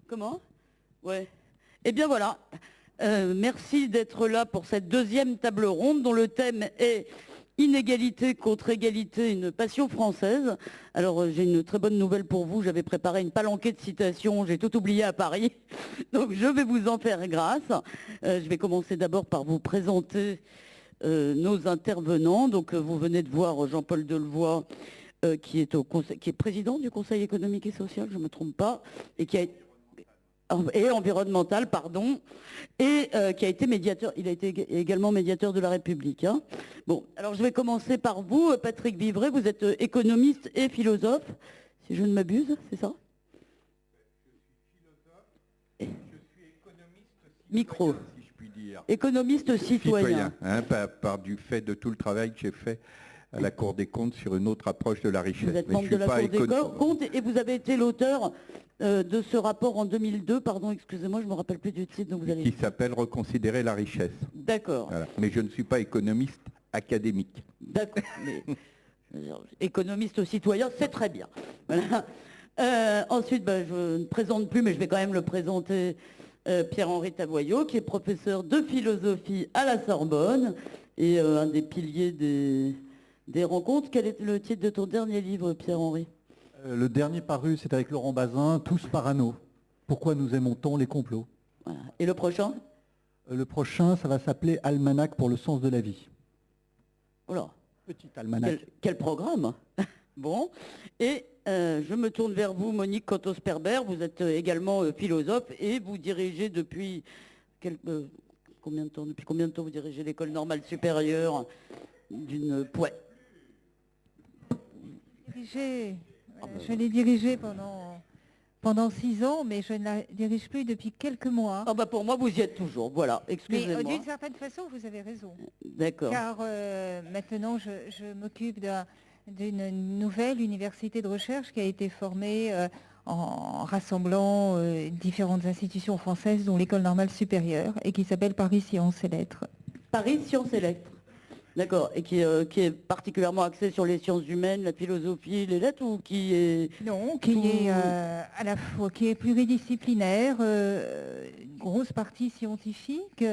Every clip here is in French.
Comment? Ouais. Eh bien voilà. Merci d'être là pour cette deuxième table ronde dont le thème est Inégalité contre égalité, une passion française. Alors j'ai une très bonne nouvelle pour vous, j'avais préparé une palanquée de citations, j'ai tout oublié à Paris, donc je vais vous en faire grâce. Je vais commencer d'abord par vous présenter nos intervenants. Donc vous venez de voir Jean-Paul Delevoye, qui est président du Conseil économique et social, je ne me trompe pas, et environnemental, pardon, et qui a été médiateur, il a été également médiateur de la République. Hein. Bon, alors je vais commencer par vous, Patrick Vivray, vous êtes économiste et philosophe, si je ne m'abuse, c'est ça? Je suis économiste citoyen, Micro. si je puis dire. Économiste citoyen. Hein, par du fait de tout le travail que j'ai fait à la Cour des comptes sur une autre approche de la richesse. Vous êtes membre de la Cour des comptes et vous avez été l'auteur de ce rapport en 2002, pardon, excusez-moi, je ne me rappelle plus du titre. Donc vous allez... Qui s'appelle Reconsidérer la richesse. D'accord. Voilà. Mais je ne suis pas économiste académique. D'accord. Mais, économiste citoyen, c'est très bien. Voilà. Ensuite, je ne présente plus, mais je vais quand même le présenter, Pierre-Henri Tavoyot, qui est professeur de philosophie à la Sorbonne et un des piliers des rencontres. Quel est le titre de ton dernier livre, Pierre-Henri? Le dernier paru, c'est avec Laurent Bazin, Tous parano. Pourquoi nous aimons-t-on les complots? Voilà. Et le prochain? Le prochain, ça va s'appeler Almanach pour le sens de la vie. Voilà. Petit almanach. Quel programme. Bon. Et je me tourne vers vous, Monique Cantos-Perber. Vous êtes également philosophe et vous dirigez depuis combien de temps vous dirigez l'École normale supérieure d'une poète? Je l'ai dirigée pendant 6 ans, mais je ne la dirige plus depuis quelques mois. Ah bah pour moi, vous y êtes toujours. Voilà, excusez-moi. Mais d'une certaine façon, vous avez raison. D'accord. Car maintenant, je m'occupe d'une nouvelle université de recherche qui a été formée en rassemblant différentes institutions françaises, dont l'École normale supérieure, et qui s'appelle Paris Sciences et Lettres. Paris Sciences et Lettres. D'accord. Et qui est particulièrement axé sur les sciences humaines, la philosophie, les lettres, ou qui est... Non, est à la fois qui est pluridisciplinaire, une grosse partie scientifique,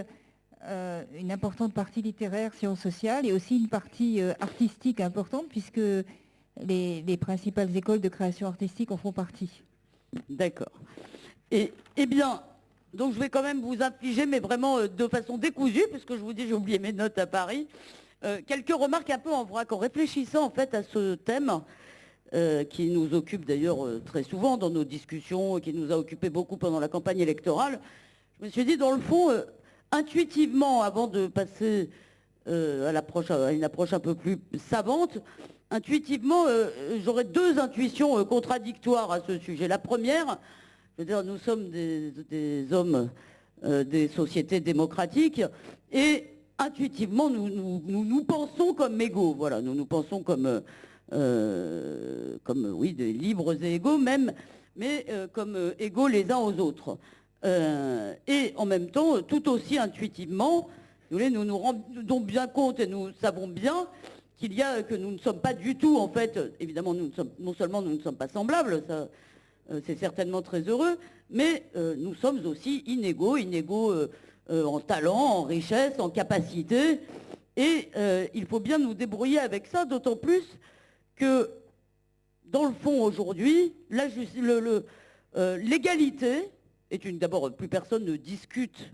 une importante partie littéraire, sciences sociales, et aussi une partie artistique importante, puisque les principales écoles de création artistique en font partie. D'accord. Eh bien, donc je vais quand même vous infliger, mais vraiment de façon décousue, puisque je vous dis, j'ai oublié mes notes à Paris, quelques remarques un peu en vrac, en réfléchissant en fait à ce thème qui nous occupe d'ailleurs très souvent dans nos discussions, qui nous a occupé beaucoup pendant la campagne électorale. Je me suis dit, dans le fond, intuitivement, avant de passer à une approche un peu plus savante, intuitivement, j'aurais 2 intuitions contradictoires à ce sujet. La première, je veux dire, nous sommes des hommes des sociétés démocratiques et intuitivement, nous pensons comme égaux. Voilà, nous pensons comme oui, des libres et égaux même, mais comme égaux les uns aux autres. Et en même temps, tout aussi intuitivement, nous nous rendons bien compte et nous savons bien que nous ne sommes pas du tout, en fait, évidemment, non seulement nous ne sommes pas semblables, ça, c'est certainement très heureux, mais nous sommes aussi inégaux en talent, en richesse, en capacité, et il faut bien nous débrouiller avec ça, d'autant plus que, dans le fond, aujourd'hui, l'égalité d'abord, plus personne ne discute,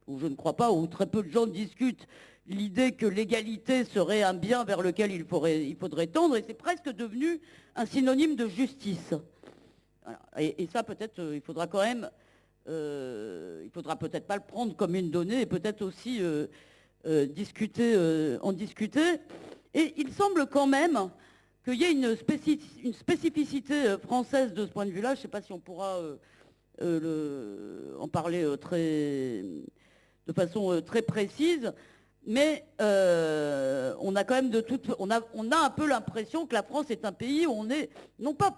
ou je ne crois pas, ou très peu de gens discutent l'idée que l'égalité serait un bien vers lequel il faudrait tendre, et c'est presque devenu un synonyme de justice. Voilà. Et ça, peut-être, il faudra quand même, il faudra peut-être pas le prendre comme une donnée, et peut-être aussi en discuter. Et il semble quand même qu'il y ait une spécificité française de ce point de vue-là. Je ne sais pas si on pourra en parler de façon très précise, mais on a quand même on a un peu l'impression que la France est un pays où on est non pas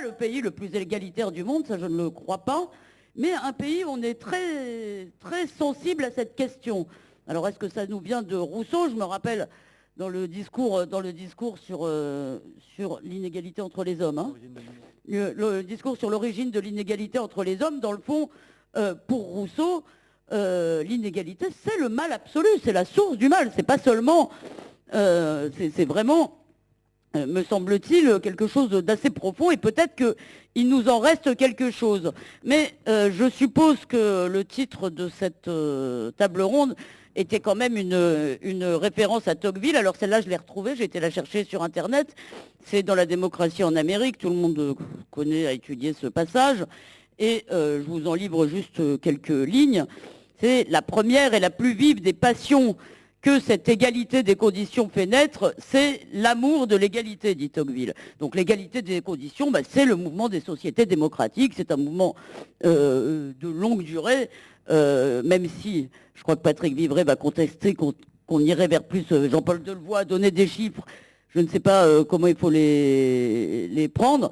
le pays le plus égalitaire du monde, ça je ne le crois pas, mais un pays où on est très très sensible à cette question. Alors est-ce que ça nous vient de Rousseau? Je me rappelle dans le discours sur l'inégalité entre les hommes. Hein. le discours sur l'origine de l'inégalité entre les hommes, dans le fond, pour Rousseau, l'inégalité, c'est le mal absolu, c'est la source du mal. C'est pas seulement, c'est vraiment, me semble-t-il, quelque chose d'assez profond, et peut-être qu'il nous en reste quelque chose. Mais je suppose que le titre de cette table ronde était quand même une référence à Tocqueville. Alors celle-là, je l'ai retrouvée, j'ai été la chercher sur Internet. C'est dans La démocratie en Amérique, tout le monde connaît, a étudié ce passage. Et je vous en livre juste quelques lignes. C'est la première et la plus vive des passions que cette égalité des conditions fait naître, c'est l'amour de l'égalité, dit Tocqueville. Donc l'égalité des conditions, c'est le mouvement des sociétés démocratiques, c'est un mouvement de longue durée, même si je crois que Patrick Vivray va contester qu'on irait vers plus, Jean-Paul Delevoye a donné des chiffres, je ne sais pas comment il faut les prendre,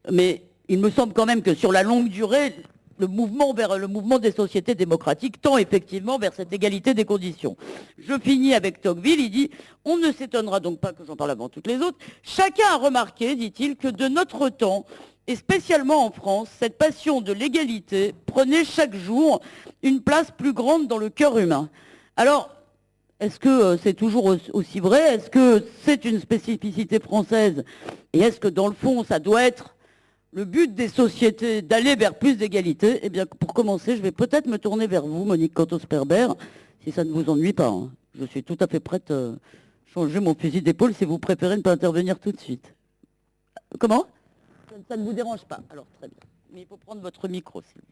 mais il me semble quand même que sur la longue durée, le mouvement des sociétés démocratiques tend effectivement vers cette égalité des conditions. Je finis avec Tocqueville, il dit « On ne s'étonnera donc pas que j'en parle avant toutes les autres. Chacun a remarqué, dit-il, que de notre temps, et spécialement en France, cette passion de l'égalité prenait chaque jour une place plus grande dans le cœur humain. » Alors, est-ce que c'est toujours aussi vrai? Est-ce que c'est une spécificité française? Et est-ce que dans le fond, ça doit être le but des sociétés d'aller vers plus d'égalité? Eh bien, pour commencer, je vais peut-être me tourner vers vous, Monique Cantos-Perber, si ça ne vous ennuie pas. Hein. Je suis tout à fait prête à changer mon fusil d'épaule si vous préférez ne pas intervenir tout de suite. Comment? Ça ne vous dérange pas? Alors, très bien. Mais il faut prendre votre micro, s'il vous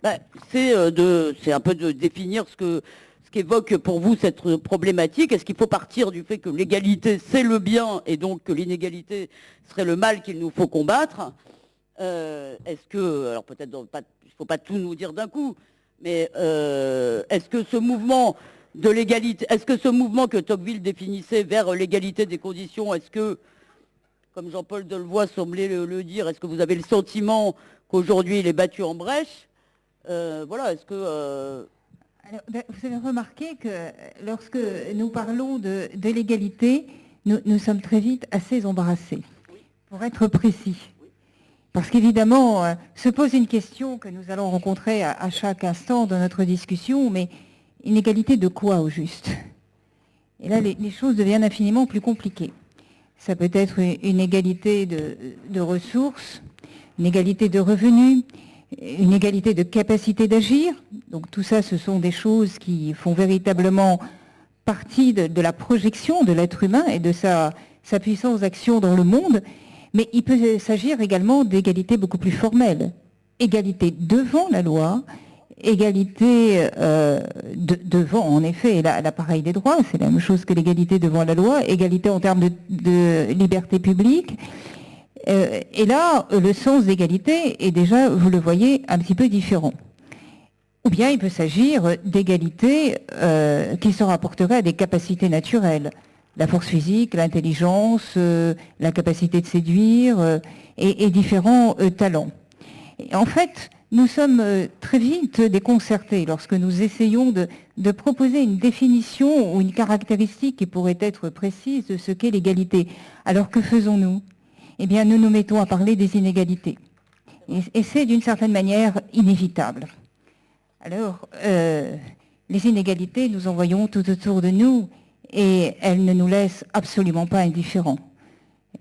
plaît. C'est un peu de définir ce qu'évoque pour vous cette problématique. Est-ce qu'il faut partir du fait que l'égalité c'est le bien et donc que l'inégalité serait le mal qu'il nous faut combattre? Est-ce que, alors peut-être il ne faut pas tout nous dire d'un coup, mais est-ce que ce mouvement de l'égalité, est-ce que ce mouvement que Tocqueville définissait vers l'égalité des conditions, est-ce que, comme Jean-Paul Delevoye semblait le dire, est-ce que vous avez le sentiment qu'aujourd'hui il est battu en brèche? Voilà, est-ce que... Alors, vous avez remarqué que lorsque nous parlons de l'égalité, nous sommes très vite assez embarrassés, pour être précis. Parce qu'évidemment, se pose une question que nous allons rencontrer à chaque instant dans notre discussion, mais une égalité de quoi au juste? Et là, les choses deviennent infiniment plus compliquées. Ça peut être une égalité de ressources, une égalité de revenus, une égalité de capacité d'agir. Donc tout ça, ce sont des choses qui font véritablement partie de la projection de l'être humain et de sa puissance d'action dans le monde. Mais il peut s'agir également d'égalité beaucoup plus formelle. Égalité devant la loi, égalité devant, en effet, l'appareil des droits, c'est la même chose que l'égalité devant la loi, égalité en termes de liberté publique. Et là, le sens d'égalité est déjà, vous le voyez, un petit peu différent. Ou bien il peut s'agir d'égalité qui se rapporterait à des capacités naturelles. La force physique, l'intelligence, la capacité de séduire et différents talents. Et en fait, nous sommes très vite déconcertés lorsque nous essayons de proposer une définition ou une caractéristique qui pourrait être précise de ce qu'est l'égalité. Alors que faisons-nous? Eh bien, nous nous mettons à parler des inégalités. Et c'est d'une certaine manière inévitable. Alors, les inégalités, nous en voyons tout autour de nous et elles ne nous laissent absolument pas indifférents.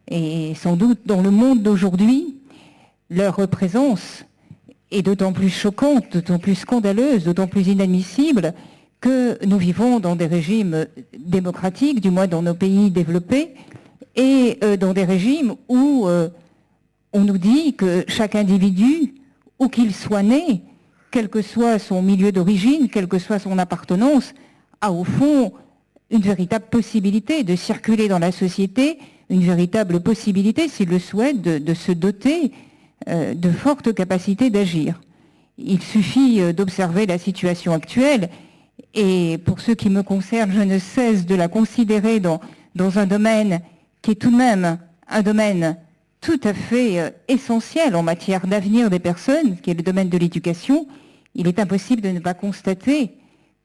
Et sans doute, dans le monde d'aujourd'hui, leur présence est d'autant plus choquante, d'autant plus scandaleuse, d'autant plus inadmissible que nous vivons dans des régimes démocratiques, du moins dans nos pays développés, et dans des régimes où on nous dit que chaque individu, où qu'il soit né, quel que soit son milieu d'origine, quelle que soit son appartenance, a au fond une véritable possibilité de circuler dans la société, une véritable possibilité, s'il le souhaite, de se doter de fortes capacités d'agir. Il suffit d'observer la situation actuelle, et pour ce qui me concerne, je ne cesse de la considérer dans un domaine qui est tout de même un domaine tout à fait essentiel en matière d'avenir des personnes, qui est le domaine de l'éducation. Il est impossible de ne pas constater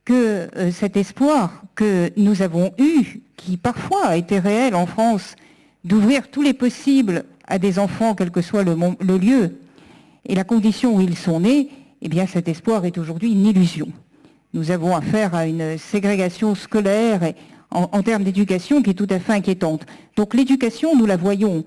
que cet espoir que nous avons eu, qui parfois a été réel en France, d'ouvrir tous les possibles à des enfants, quel que soit le lieu et la condition où ils sont nés, eh bien cet espoir est aujourd'hui une illusion. Nous avons affaire à une ségrégation scolaire et en termes d'éducation qui est tout à fait inquiétante. Donc l'éducation, nous la voyons.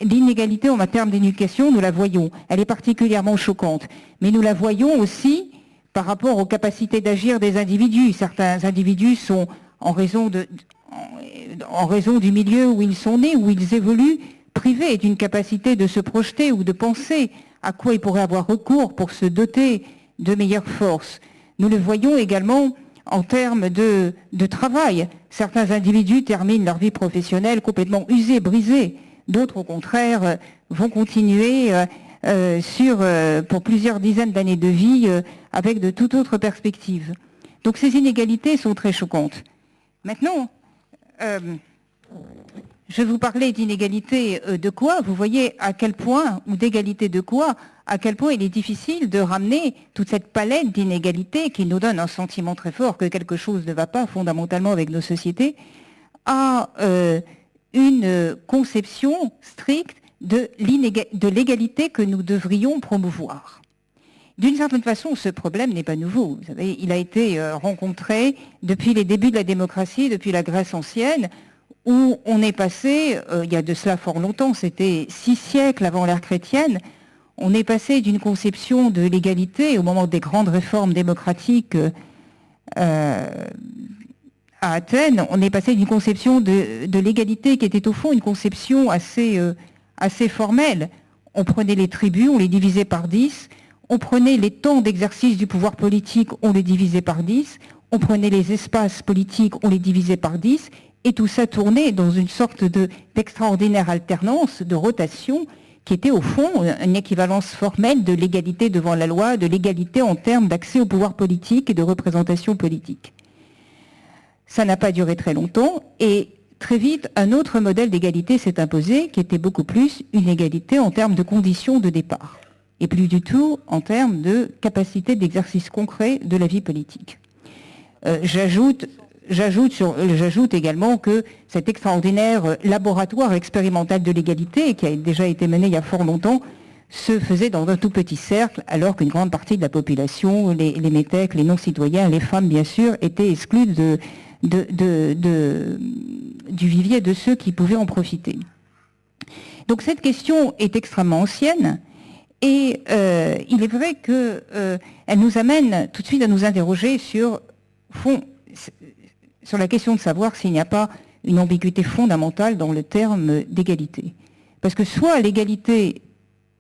L'inégalité en termes d'éducation, nous la voyons. Elle est particulièrement choquante. Mais nous la voyons aussi par rapport aux capacités d'agir des individus. Certains individus sont, en raison du milieu où ils sont nés, où ils évoluent, privés d'une capacité de se projeter ou de penser à quoi ils pourraient avoir recours pour se doter de meilleures forces. Nous le voyons également en termes de travail. Certains individus terminent leur vie professionnelle complètement usés, brisés. D'autres, au contraire, vont continuer pour plusieurs dizaines d'années de vie avec de toute autre perspective. Donc ces inégalités sont très choquantes. Maintenant, je vais vous parler d'inégalité de quoi? Vous voyez à quel point, ou d'égalité de quoi, à quel point il est difficile de ramener toute cette palette d'inégalités qui nous donne un sentiment très fort que quelque chose ne va pas fondamentalement avec nos sociétés, à une conception stricte de l'égalité que nous devrions promouvoir. D'une certaine façon, ce problème n'est pas nouveau. Vous savez, il a été rencontré depuis les débuts de la démocratie, depuis la Grèce ancienne, où on est passé, il y a de cela fort longtemps, c'était 6 siècles avant l'ère chrétienne, on est passé d'une conception de l'égalité au moment des grandes réformes démocratiques à Athènes, on est passé d'une conception de l'égalité qui était au fond une conception assez formelle. On prenait les tribus, on les divisait par 10, on prenait les temps d'exercice du pouvoir politique, on les divisait par 10, on prenait les espaces politiques, on les divisait par 10, et tout ça tournait dans une sorte d'extraordinaire alternance, de rotation, qui était au fond une équivalence formelle de l'égalité devant la loi, de l'égalité en termes d'accès au pouvoir politique et de représentation politique. Ça n'a pas duré très longtemps, et très vite, un autre modèle d'égalité s'est imposé, qui était beaucoup plus une égalité en termes de conditions de départ, et plus du tout en termes de capacité d'exercice concret de la vie politique. J'ajoute également que cet extraordinaire laboratoire expérimental de l'égalité, qui a déjà été mené il y a fort longtemps, se faisait dans un tout petit cercle, alors qu'une grande partie de la population, les métèques, les non-citoyens, les femmes bien sûr, étaient exclus du vivier de ceux qui pouvaient en profiter. Donc cette question est extrêmement ancienne, et il est vrai qu'elle nous amène tout de suite à nous interroger sur la question de savoir s'il n'y a pas une ambiguïté fondamentale dans le terme d'égalité. Parce que soit l'égalité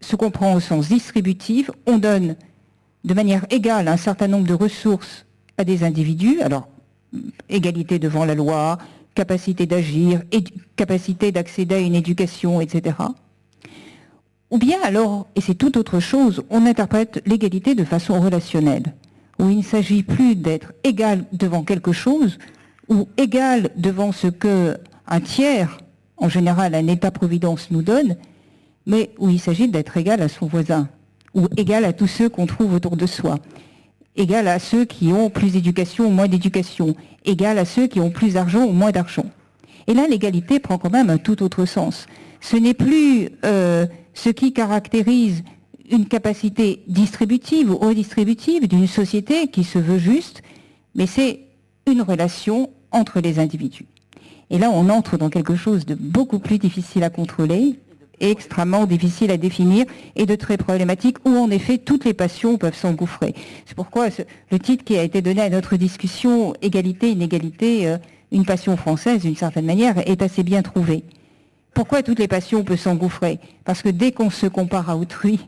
se comprend au sens distributif, on donne de manière égale un certain nombre de ressources à des individus, alors égalité devant la loi, capacité d'agir, capacité d'accéder à une éducation, etc. Ou bien alors, et c'est tout autre chose, on interprète l'égalité de façon relationnelle, où il ne s'agit plus d'être égal devant quelque chose, ou égal devant ce que un tiers, en général un État-providence, nous donne, mais où il s'agit d'être égal à son voisin, ou égal à tous ceux qu'on trouve autour de soi, égal à ceux qui ont plus d'éducation ou moins d'éducation, égal à ceux qui ont plus d'argent ou moins d'argent. Et là, l'égalité prend quand même un tout autre sens. Ce n'est plus ce qui caractérise une capacité distributive ou redistributive d'une société qui se veut juste, mais c'est une relation entre les individus. Et là, on entre dans quelque chose de beaucoup plus difficile à contrôler, extrêmement difficile à définir et de très problématique, où en effet toutes les passions peuvent s'engouffrer. C'est pourquoi le titre qui a été donné à notre discussion, Égalité, inégalité, une passion française d'une certaine manière, est assez bien trouvé. Pourquoi toutes les passions peuvent s'engouffrer? Parce que dès qu'on se compare à autrui,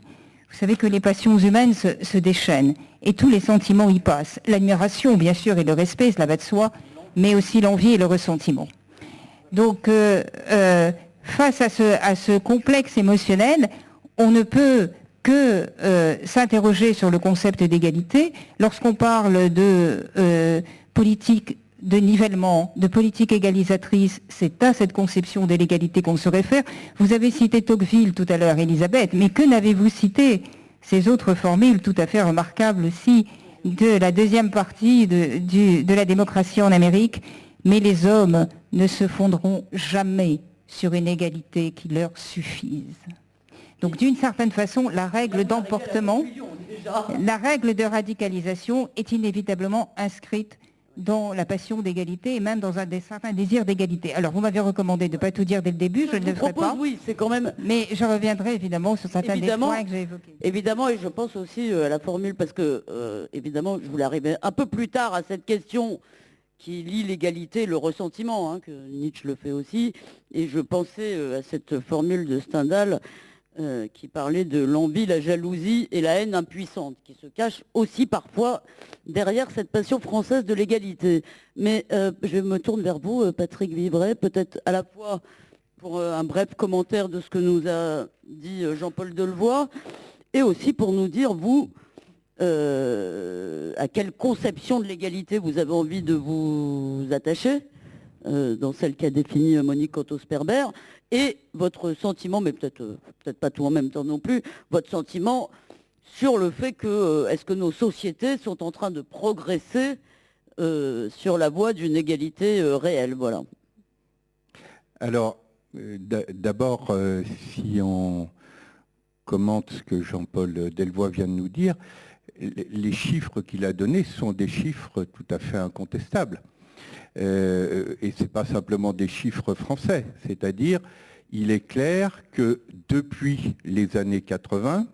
vous savez que les passions humaines se déchaînent et tous les sentiments y passent. L'admiration, bien sûr, et le respect, cela va de soi, mais aussi l'envie et le ressentiment. Donc, face à ce complexe émotionnel, on ne peut que s'interroger sur le concept d'égalité. Lorsqu'on parle de politique de nivellement, de politique égalisatrice, c'est à cette conception de l'égalité qu'on se réfère. Vous avez cité Tocqueville tout à l'heure, Elisabeth, mais que n'avez-vous cité ces autres formules tout à fait remarquables aussi de la deuxième partie de la démocratie en Amérique? Mais les hommes ne se fondront jamais sur une égalité qui leur suffise. Donc d'une certaine façon, la règle d'emportement, la règle de radicalisation est inévitablement inscrite dans la passion d'égalité et même dans un certain désir d'égalité. Alors vous m'avez recommandé de ne pas tout dire dès le début, je ne le ferai pas. Oui, c'est quand même... Mais je reviendrai évidemment sur certains des points que j'ai évoqués. Évidemment, et je pense aussi à la formule, parce que évidemment, je voulais arriver un peu plus tard à cette question qui lie l'égalité et le ressentiment, hein, que Nietzsche le fait aussi, et je pensais à cette formule de Stendhal qui parlait de l'envie, la jalousie et la haine impuissante, qui se cachent aussi parfois derrière cette passion française de l'égalité. Mais je me tourne vers vous, Patrick Vibray, peut-être à la fois pour un bref commentaire de ce que nous a dit Jean-Paul Delevoye, et aussi pour nous dire, vous, à quelle conception de l'égalité vous avez envie de vous attacher, dans celle qu'a définie Monique Cantos-Sperber, et votre sentiment, mais peut-être pas tout en même temps non plus, votre sentiment sur le fait que est-ce que nos sociétés sont en train de progresser sur la voie d'une égalité réelle, voilà. Alors, d'abord, si on commente ce que Jean-Paul Delevoye vient de nous dire, les chiffres qu'il a donnés sont des chiffres tout à fait incontestables. Et ce n'est pas simplement des chiffres français, c'est-à-dire il est clair que depuis les années 80,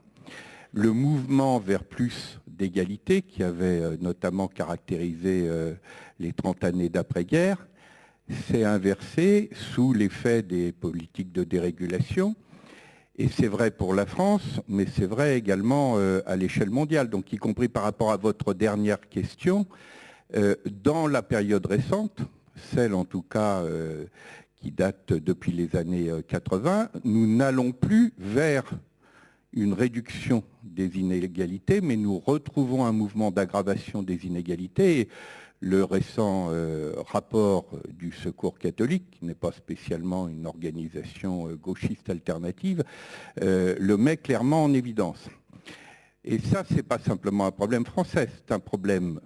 le mouvement vers plus d'égalité, qui avait notamment caractérisé les 30 années d'après-guerre, s'est inversé sous l'effet des politiques de dérégulation. Et c'est vrai pour la France, mais c'est vrai également à l'échelle mondiale, donc y compris par rapport à votre dernière question. Dans la période récente, celle en tout cas qui date depuis les années 80, nous n'allons plus vers une réduction des inégalités, mais nous retrouvons un mouvement d'aggravation des inégalités. Et le récent rapport du Secours catholique, qui n'est pas spécialement une organisation gauchiste alternative, le met clairement en évidence. Et ça, ce n'est pas simplement un problème français, c'est un problème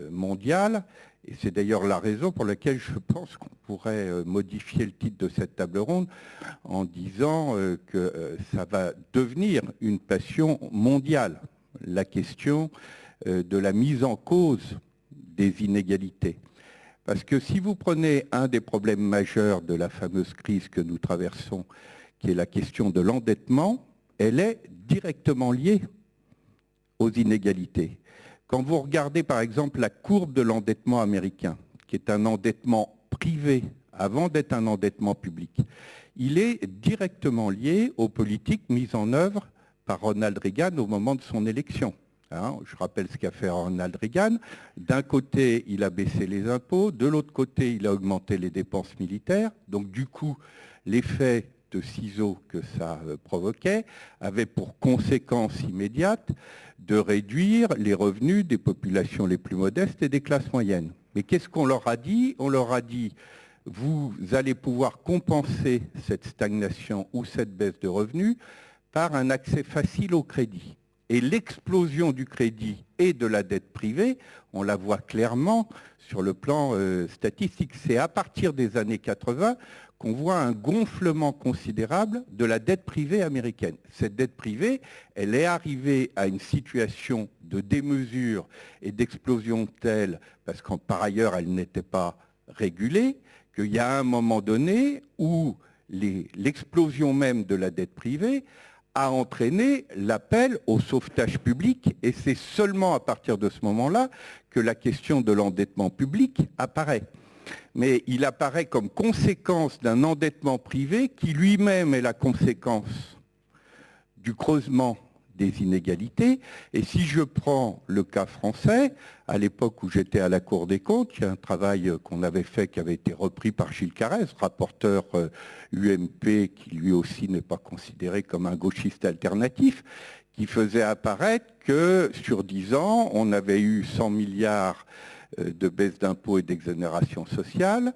mondial. Et c'est d'ailleurs la raison pour laquelle je pense qu'on pourrait modifier le titre de cette table ronde en disant que ça va devenir une passion mondiale, la question de la mise en cause des inégalités. Parce que si vous prenez un des problèmes majeurs de la fameuse crise que nous traversons, qui est la question de l'endettement, elle est directement liée aux inégalités. Quand vous regardez par exemple la courbe de l'endettement américain, qui est un endettement privé avant d'être un endettement public, il est directement lié aux politiques mises en œuvre par Ronald Reagan au moment de son élection. Hein, je rappelle ce qu'a fait Ronald Reagan. D'un côté, il a baissé les impôts, de l'autre côté, il a augmenté les dépenses militaires. Donc du coup, l'effet de ciseaux que ça provoquait avait pour conséquence immédiate de réduire les revenus des populations les plus modestes et des classes moyennes. Mais qu'est-ce qu'on leur a dit? On leur a dit, vous allez pouvoir compenser cette stagnation ou cette baisse de revenus par un accès facile au crédit. Et l'explosion du crédit et de la dette privée, on la voit clairement sur le plan statistique. C'est à partir des années 80 qu'on voit un gonflement considérable de la dette privée américaine. Cette dette privée, elle est arrivée à une situation de démesure et d'explosion telle, parce qu'en par ailleurs, elle n'était pas régulée, qu'il y a un moment donné où l'explosion même de la dette privée a entraîné l'appel au sauvetage public, et c'est seulement à partir de ce moment-là que la question de l'endettement public apparaît. Mais il apparaît comme conséquence d'un endettement privé qui lui-même est la conséquence du creusement des inégalités. Et si je prends le cas français, à l'époque où j'étais à la Cour des comptes, il y a un travail qu'on avait fait qui avait été repris par Gilles Carrez, rapporteur UMP, qui lui aussi n'est pas considéré comme un gauchiste alternatif, qui faisait apparaître que sur 10 ans, on avait eu 100 milliards de baisse d'impôts et d'exonération sociale.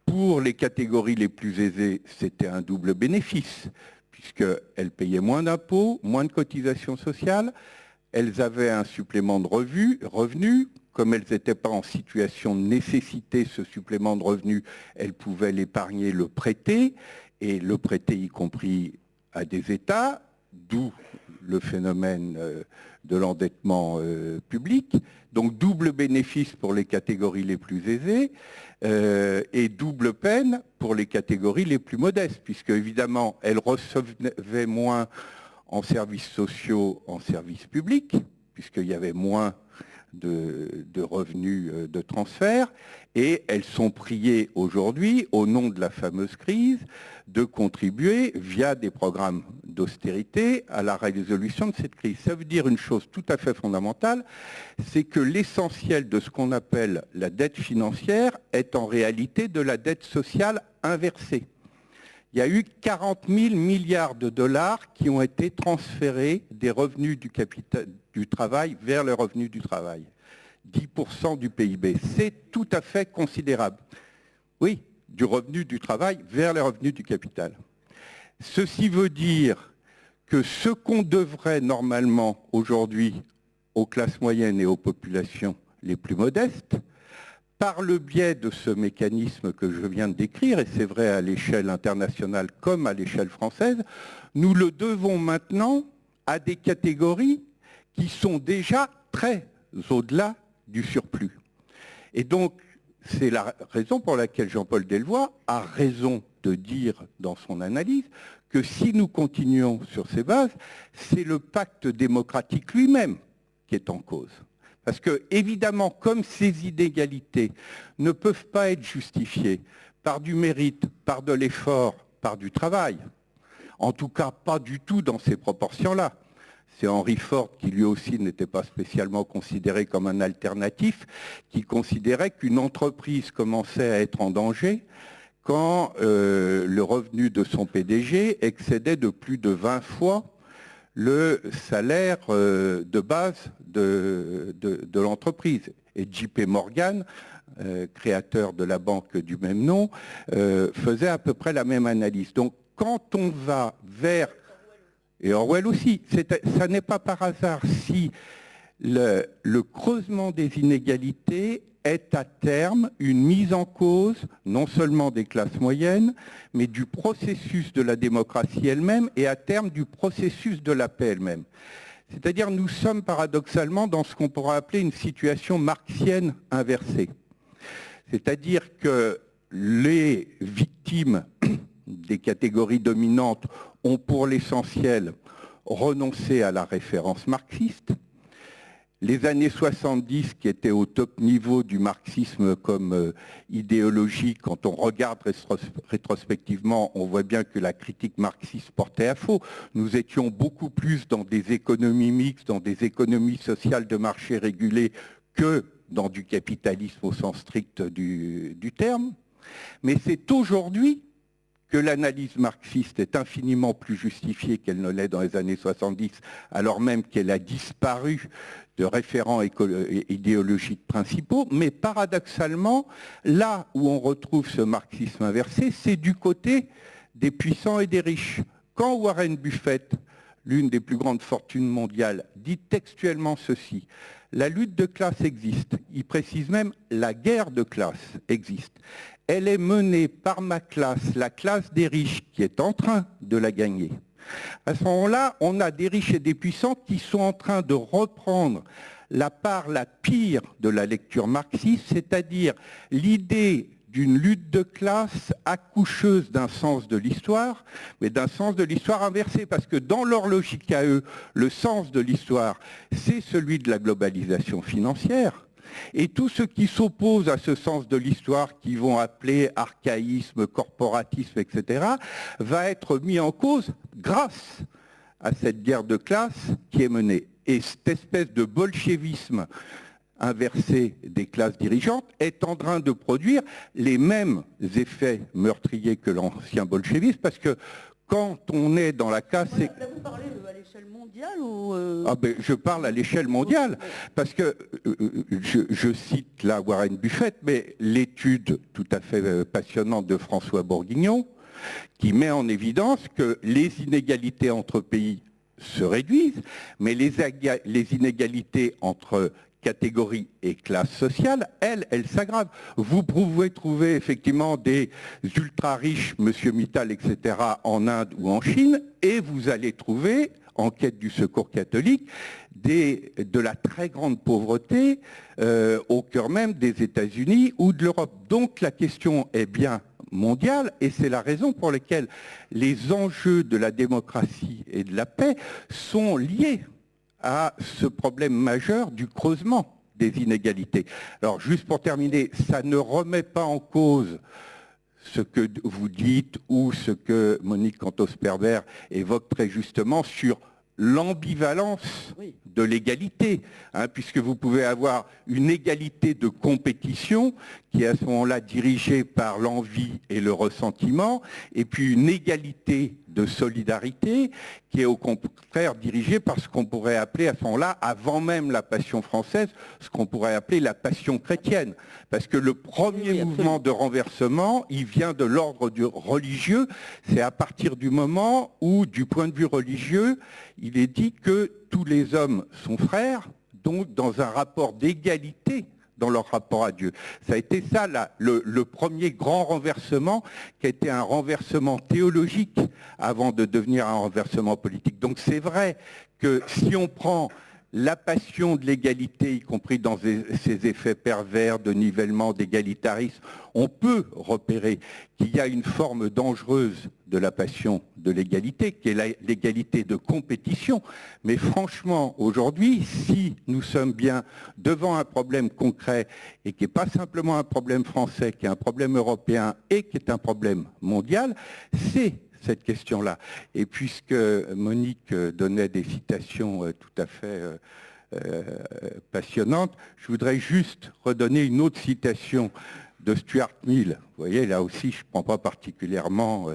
Pour les catégories les plus aisées, c'était un double bénéfice, puisqu'elles payaient moins d'impôts, moins de cotisations sociales, elles avaient un supplément de revenus. Comme elles n'étaient pas en situation de nécessiter ce supplément de revenus, elles pouvaient l'épargner, le prêter, et le prêter y compris à des États, d'où le phénomène de l'endettement public. Donc double bénéfice pour les catégories les plus aisées et double peine pour les catégories les plus modestes, puisque évidemment elles recevaient moins en services sociaux, en services publics, puisqu'il y avait moins de revenus de transfert, et elles sont priées aujourd'hui, au nom de la fameuse crise, de contribuer via des programmes d'austérité à la résolution de cette crise. Ça veut dire une chose tout à fait fondamentale, c'est que l'essentiel de ce qu'on appelle la dette financière est en réalité de la dette sociale inversée. Il y a eu 40 000 milliards de dollars qui ont été transférés des revenus du travail vers les revenus du travail. 10% du PIB. C'est tout à fait considérable. Oui, du revenu du travail vers les revenus du capital. Ceci veut dire que ce qu'on devrait normalement aujourd'hui aux classes moyennes et aux populations les plus modestes, par le biais de ce mécanisme que je viens de décrire, et c'est vrai à l'échelle internationale comme à l'échelle française, nous le devons maintenant à des catégories qui sont déjà très au-delà du surplus. Et donc, c'est la raison pour laquelle Jean-Paul Delevoye a raison de dire dans son analyse que si nous continuons sur ces bases, c'est le pacte démocratique lui-même qui est en cause. Parce que, évidemment, comme ces inégalités ne peuvent pas être justifiées par du mérite, par de l'effort, par du travail, en tout cas pas du tout dans ces proportions-là. C'est Henry Ford qui lui aussi n'était pas spécialement considéré comme un alternatif, qui considérait qu'une entreprise commençait à être en danger quand le revenu de son PDG excédait de plus de 20 fois le salaire de base de l'entreprise. Et JP Morgan, créateur de la banque du même nom, faisait à peu près la même analyse. Donc quand on va vers... Et Orwell aussi, ça n'est pas par hasard si le creusement des inégalités est à terme une mise en cause non seulement des classes moyennes, mais du processus de la démocratie elle-même et à terme du processus de la paix elle-même. C'est-à-dire nous sommes paradoxalement dans ce qu'on pourrait appeler une situation marxienne inversée. C'est-à-dire que les victimes des catégories dominantes ont pour l'essentiel renoncé à la référence marxiste. Les années 70, qui étaient au top niveau du marxisme comme idéologie, quand on regarde rétrospectivement, on voit bien que la critique marxiste portait à faux. Nous étions beaucoup plus dans des économies mixtes, dans des économies sociales de marché régulées que dans du capitalisme au sens strict du terme. Mais c'est aujourd'hui que l'analyse marxiste est infiniment plus justifiée qu'elle ne l'est dans les années 70, alors même qu'elle a disparu de référents idéologiques principaux, mais paradoxalement, là où on retrouve ce marxisme inversé, c'est du côté des puissants et des riches. Quand Warren Buffett, l'une des plus grandes fortunes mondiales, dit textuellement ceci: la lutte de classe existe, il précise même la guerre de classe existe. Elle est menée par ma classe, la classe des riches, qui est en train de la gagner. À ce moment-là, on a des riches et des puissants qui sont en train de reprendre la part la pire de la lecture marxiste, c'est-à-dire l'idée d'une lutte de classe accoucheuse d'un sens de l'histoire, mais d'un sens de l'histoire inversé, parce que dans leur logique à eux, le sens de l'histoire, c'est celui de la globalisation financière. Et tout ce qui s'oppose à ce sens de l'histoire, qu'ils vont appeler archaïsme, corporatisme, etc., va être mis en cause grâce à cette guerre de classe qui est menée. Et cette espèce de bolchevisme inversé des classes dirigeantes est en train de produire les mêmes effets meurtriers que l'ancien bolchevisme, parce que quand on est dans la casse... Là, vous parlez à l'échelle mondiale ou... Ah ben, je parle à l'échelle mondiale, parce que je cite là Warren Buffett, mais l'étude tout à fait passionnante de François Bourguignon, qui met en évidence que les inégalités entre pays se réduisent, mais les inégalités entre catégorie et classe sociale, elle s'aggrave. Vous pouvez trouver effectivement des ultra-riches, Monsieur Mittal, etc., en Inde ou en Chine, et vous allez trouver, en quête du secours catholique, de la très grande pauvreté au cœur même des États-Unis ou de l'Europe. Donc la question est bien mondiale, et c'est la raison pour laquelle les enjeux de la démocratie et de la paix sont liés à ce problème majeur du creusement des inégalités. Alors juste pour terminer, ça ne remet pas en cause ce que vous dites ou ce que Monique Cantos-Perber évoque très justement sur l'ambivalence de l'égalité, puisque vous pouvez avoir une égalité de compétition qui est à ce moment-là dirigée par l'envie et le ressentiment, et puis une égalité de solidarité qui est au contraire dirigée par ce qu'on pourrait appeler à ce moment-là, avant même la passion française, ce qu'on pourrait appeler la passion chrétienne. Parce que le premier mouvement de renversement, il vient de l'ordre du religieux. C'est à partir du moment où, du point de vue religieux, il est dit que tous les hommes sont frères, donc dans un rapport d'égalité dans leur rapport à Dieu. Ça a été ça, le premier grand renversement, qui a été un renversement théologique avant de devenir un renversement politique. Donc c'est vrai que si on prend la passion de l'égalité, y compris dans ses effets pervers de nivellement, d'égalitarisme, on peut repérer qu'il y a une forme dangereuse de la passion de l'égalité, qui est l'égalité de compétition. Mais franchement, aujourd'hui, si nous sommes bien devant un problème concret, et qui n'est pas simplement un problème français, qui est un problème européen et qui est un problème mondial, c'est cette question-là. Et puisque Monique donnait des citations tout à fait passionnantes, je voudrais juste redonner une autre citation de Stuart Mill. Vous voyez, là aussi, je ne prends pas particulièrement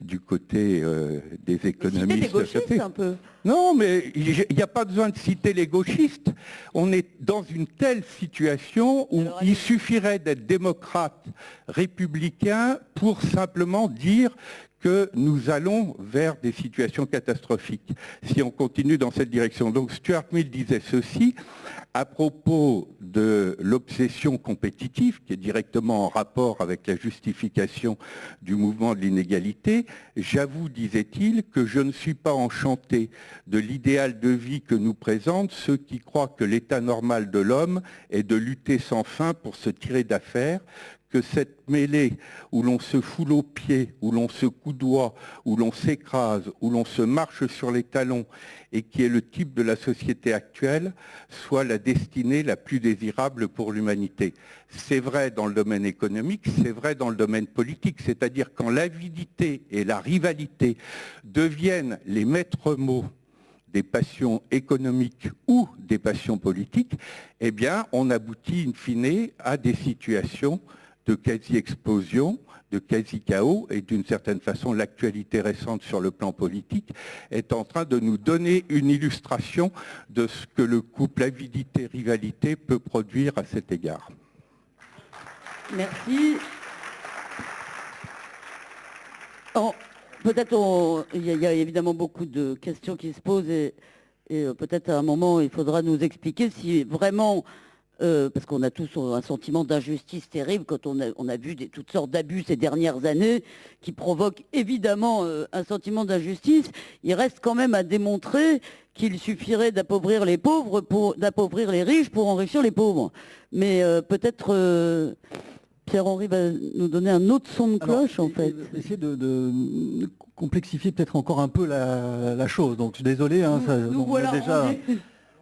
du côté des économistes. Citer les gauchistes un peu. Non, mais il n'y a pas besoin de citer les gauchistes. On est dans une telle situation où il suffirait d'être démocrate, républicain, pour simplement dire que nous allons vers des situations catastrophiques si on continue dans cette direction. Donc Stuart Mill disait ceci à propos de l'obsession compétitive, qui est directement en rapport avec la justification du mouvement de l'inégalité. J'avoue, disait-il, que je ne suis pas enchanté de l'idéal de vie que nous présentent ceux qui croient que l'état normal de l'homme est de lutter sans fin pour se tirer d'affaire, que cette mêlée où l'on se foule aux pieds, où l'on se coudoie, où l'on s'écrase, où l'on se marche sur les talons, et qui est le type de la société actuelle, soit la destinée la plus désirable pour l'humanité. C'est vrai dans le domaine économique, c'est vrai dans le domaine politique, c'est-à-dire quand l'avidité et la rivalité deviennent les maîtres mots des passions économiques ou des passions politiques, eh bien, on aboutit in fine à des situations de quasi-explosion, de quasi-chaos, et d'une certaine façon, l'actualité récente sur le plan politique est en train de nous donner une illustration de ce que le couple avidité-rivalité peut produire à cet égard. Merci. Peut-être il y a évidemment beaucoup de questions qui se posent et peut-être à un moment il faudra nous expliquer si vraiment, parce qu'on a tous un sentiment d'injustice terrible quand on a vu toutes sortes d'abus ces dernières années qui provoquent évidemment un sentiment d'injustice. Il reste quand même à démontrer qu'il suffirait d'appauvrir les pauvres, d'appauvrir les riches pour enrichir les pauvres. Mais peut-être... Pierre-Henri va nous donner un autre son de cloche, en fait. Essayer de complexifier peut-être encore un peu la chose. Donc, je suis désolé. Voilà, déjà...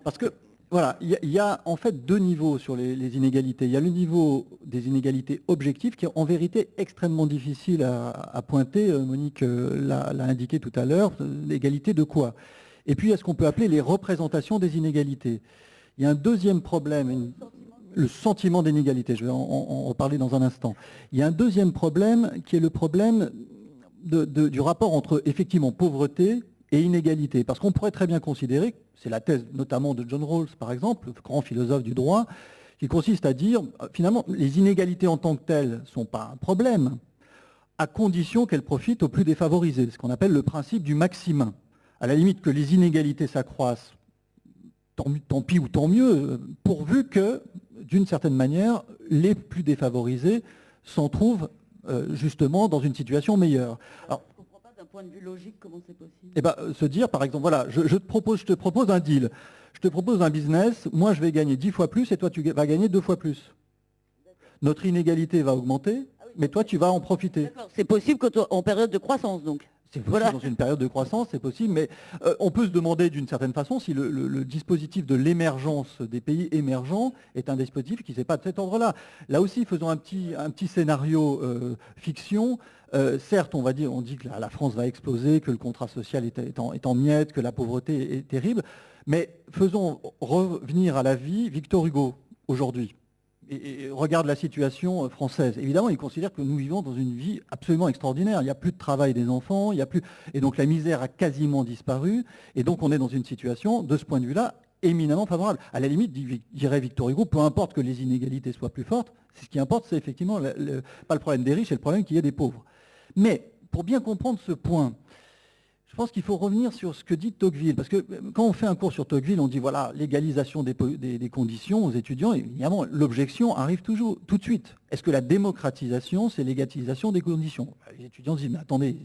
Parce que, voilà, il y a en fait deux niveaux sur les inégalités. Il y a le niveau des inégalités objectives qui est en vérité extrêmement difficile à pointer. Monique l'a indiqué tout à l'heure. L'égalité de quoi? Et puis, il y a ce qu'on peut appeler les représentations des inégalités. Il y a un deuxième problème... Le sentiment d'inégalité, je vais en reparler dans un instant. Il y a un deuxième problème qui est le problème du rapport entre effectivement pauvreté et inégalité. Parce qu'on pourrait très bien considérer, c'est la thèse notamment de John Rawls par exemple, le grand philosophe du droit, qui consiste à dire finalement les inégalités en tant que telles ne sont pas un problème, à condition qu'elles profitent aux plus défavorisés, ce qu'on appelle le principe du maximin. À la limite que les inégalités s'accroissent tant pis ou tant mieux, pourvu que, d'une certaine manière, les plus défavorisés s'en trouvent justement dans une situation meilleure. Alors, je ne comprends pas d'un point de vue logique comment c'est possible. Eh ben, se dire, par exemple, voilà, je te propose un deal, je te propose un business, moi je vais gagner 10 fois plus et toi tu vas gagner 2 fois plus. Notre inégalité va augmenter, mais toi tu vas en profiter. D'accord, c'est possible en période de croissance donc. C'est possible dans une période de croissance, c'est possible, mais on peut se demander d'une certaine façon si le dispositif de l'émergence des pays émergents est un dispositif qui n'est pas de cet ordre-là. Là aussi, faisons un petit scénario fiction. Certes, on dit que la France va exploser, que le contrat social est en miettes, que la pauvreté est terrible, mais faisons revenir à la vie Victor Hugo aujourd'hui. Et regarde la situation française. Évidemment, il considère que nous vivons dans une vie absolument extraordinaire. Il n'y a plus de travail des enfants, et donc la misère a quasiment disparu. Et donc on est dans une situation, de ce point de vue-là, éminemment favorable. À la limite, dirait Victor Hugo, peu importe que les inégalités soient plus fortes, ce qui importe, c'est effectivement pas le problème des riches, c'est le problème qu'il y ait des pauvres. Mais pour bien comprendre ce point, je pense qu'il faut revenir sur ce que dit Tocqueville, parce que quand on fait un cours sur Tocqueville, on dit voilà, l'égalisation des conditions aux étudiants, évidemment, l'objection arrive toujours, tout de suite. Est-ce que la démocratisation, c'est l'égalisation des conditions? Les étudiants disent, mais attendez,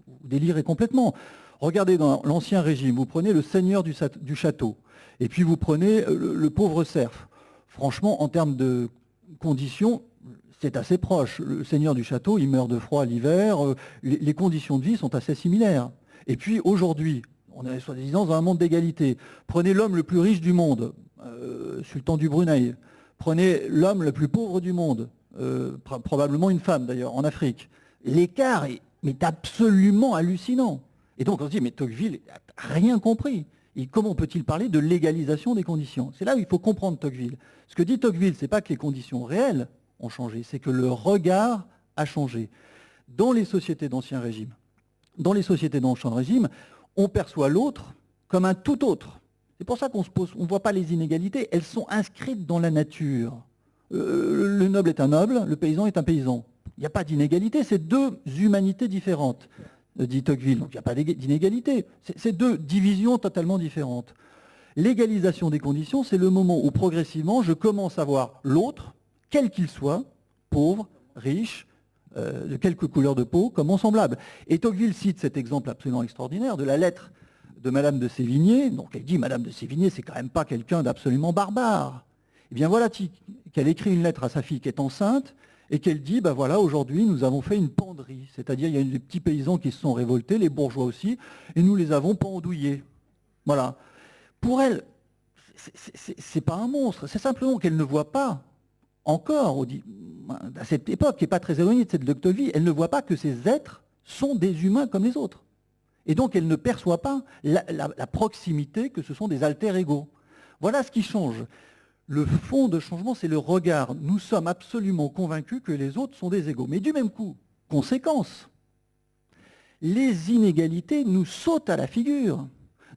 vous délirez complètement. Regardez dans l'Ancien Régime, vous prenez le seigneur du château, et puis vous prenez le pauvre serf. Franchement, en termes de conditions, c'est assez proche. Le seigneur du château, il meurt de froid l'hiver, les conditions de vie sont assez similaires. Et puis aujourd'hui, on est soi-disant dans un monde d'égalité. Prenez l'homme le plus riche du monde, sultan du Brunei. Prenez l'homme le plus pauvre du monde, probablement une femme d'ailleurs, en Afrique. L'écart est absolument hallucinant. Et donc on se dit, mais Tocqueville n'a rien compris. Et comment peut-il parler de légalisation des conditions? C'est là où il faut comprendre Tocqueville. Ce que dit Tocqueville, ce n'est pas que les conditions réelles ont changé, c'est que le regard a changé. Dans les sociétés d'Ancien Régime, on perçoit l'autre comme un tout autre. C'est pour ça qu'on ne voit pas les inégalités, elles sont inscrites dans la nature. Le noble est un noble, le paysan est un paysan. Il n'y a pas d'inégalité, c'est deux humanités différentes, dit Tocqueville. Donc il n'y a pas d'inégalité, c'est deux divisions totalement différentes. L'égalisation des conditions, c'est le moment où progressivement je commence à voir l'autre, quel qu'il soit, pauvre, riche, de quelque couleur de peau, comme mon semblable. Et Tocqueville cite cet exemple absolument extraordinaire de la lettre de Madame de Sévigné. Donc elle dit, Madame de Sévigné, c'est quand même pas quelqu'un d'absolument barbare. Eh bien voilà qu'elle écrit une lettre à sa fille qui est enceinte et qu'elle dit, ben voilà, aujourd'hui nous avons fait une penderie. C'est-à-dire il y a des petits paysans qui se sont révoltés, les bourgeois aussi, et nous les avons pendouillés. Voilà. Pour elle, c'est pas un monstre, c'est simplement qu'elle ne voit pas encore, à cette époque qui n'est pas très éloignée de cette de Tocqueville, elle ne voit pas que ces êtres sont des humains comme les autres. Et donc elle ne perçoit pas la proximité que ce sont des alter ego. Voilà ce qui change. Le fond de changement, c'est le regard. Nous sommes absolument convaincus que les autres sont des égaux. Mais du même coup, conséquence, les inégalités nous sautent à la figure.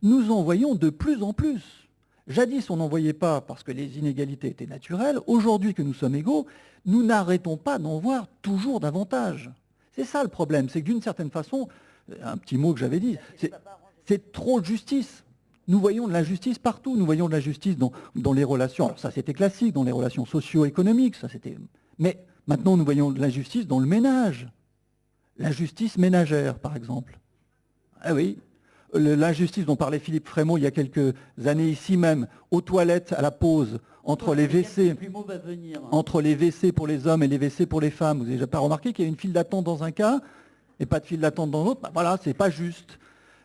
Nous en voyons de plus en plus. Jadis, on n'en voyait pas parce que les inégalités étaient naturelles. Aujourd'hui que nous sommes égaux, nous n'arrêtons pas d'en voir toujours davantage. C'est ça le problème, c'est que d'une certaine façon, un petit mot que j'avais dit, c'est trop de justice. Nous voyons de l'injustice partout, nous voyons de l'injustice dans les relations. Alors ça c'était classique, dans les relations socio-économiques, mais maintenant nous voyons de l'injustice dans le ménage. L'injustice ménagère, par exemple. Ah oui. L'injustice dont parlait Philippe Frémaux il y a quelques années ici même, aux toilettes, à la pause, entre les WC, entre les WC pour les hommes et les WC pour les femmes. Vous n'avez pas remarqué qu'il y a une file d'attente dans un cas et pas de file d'attente dans l'autre? Ben voilà, c'est pas juste.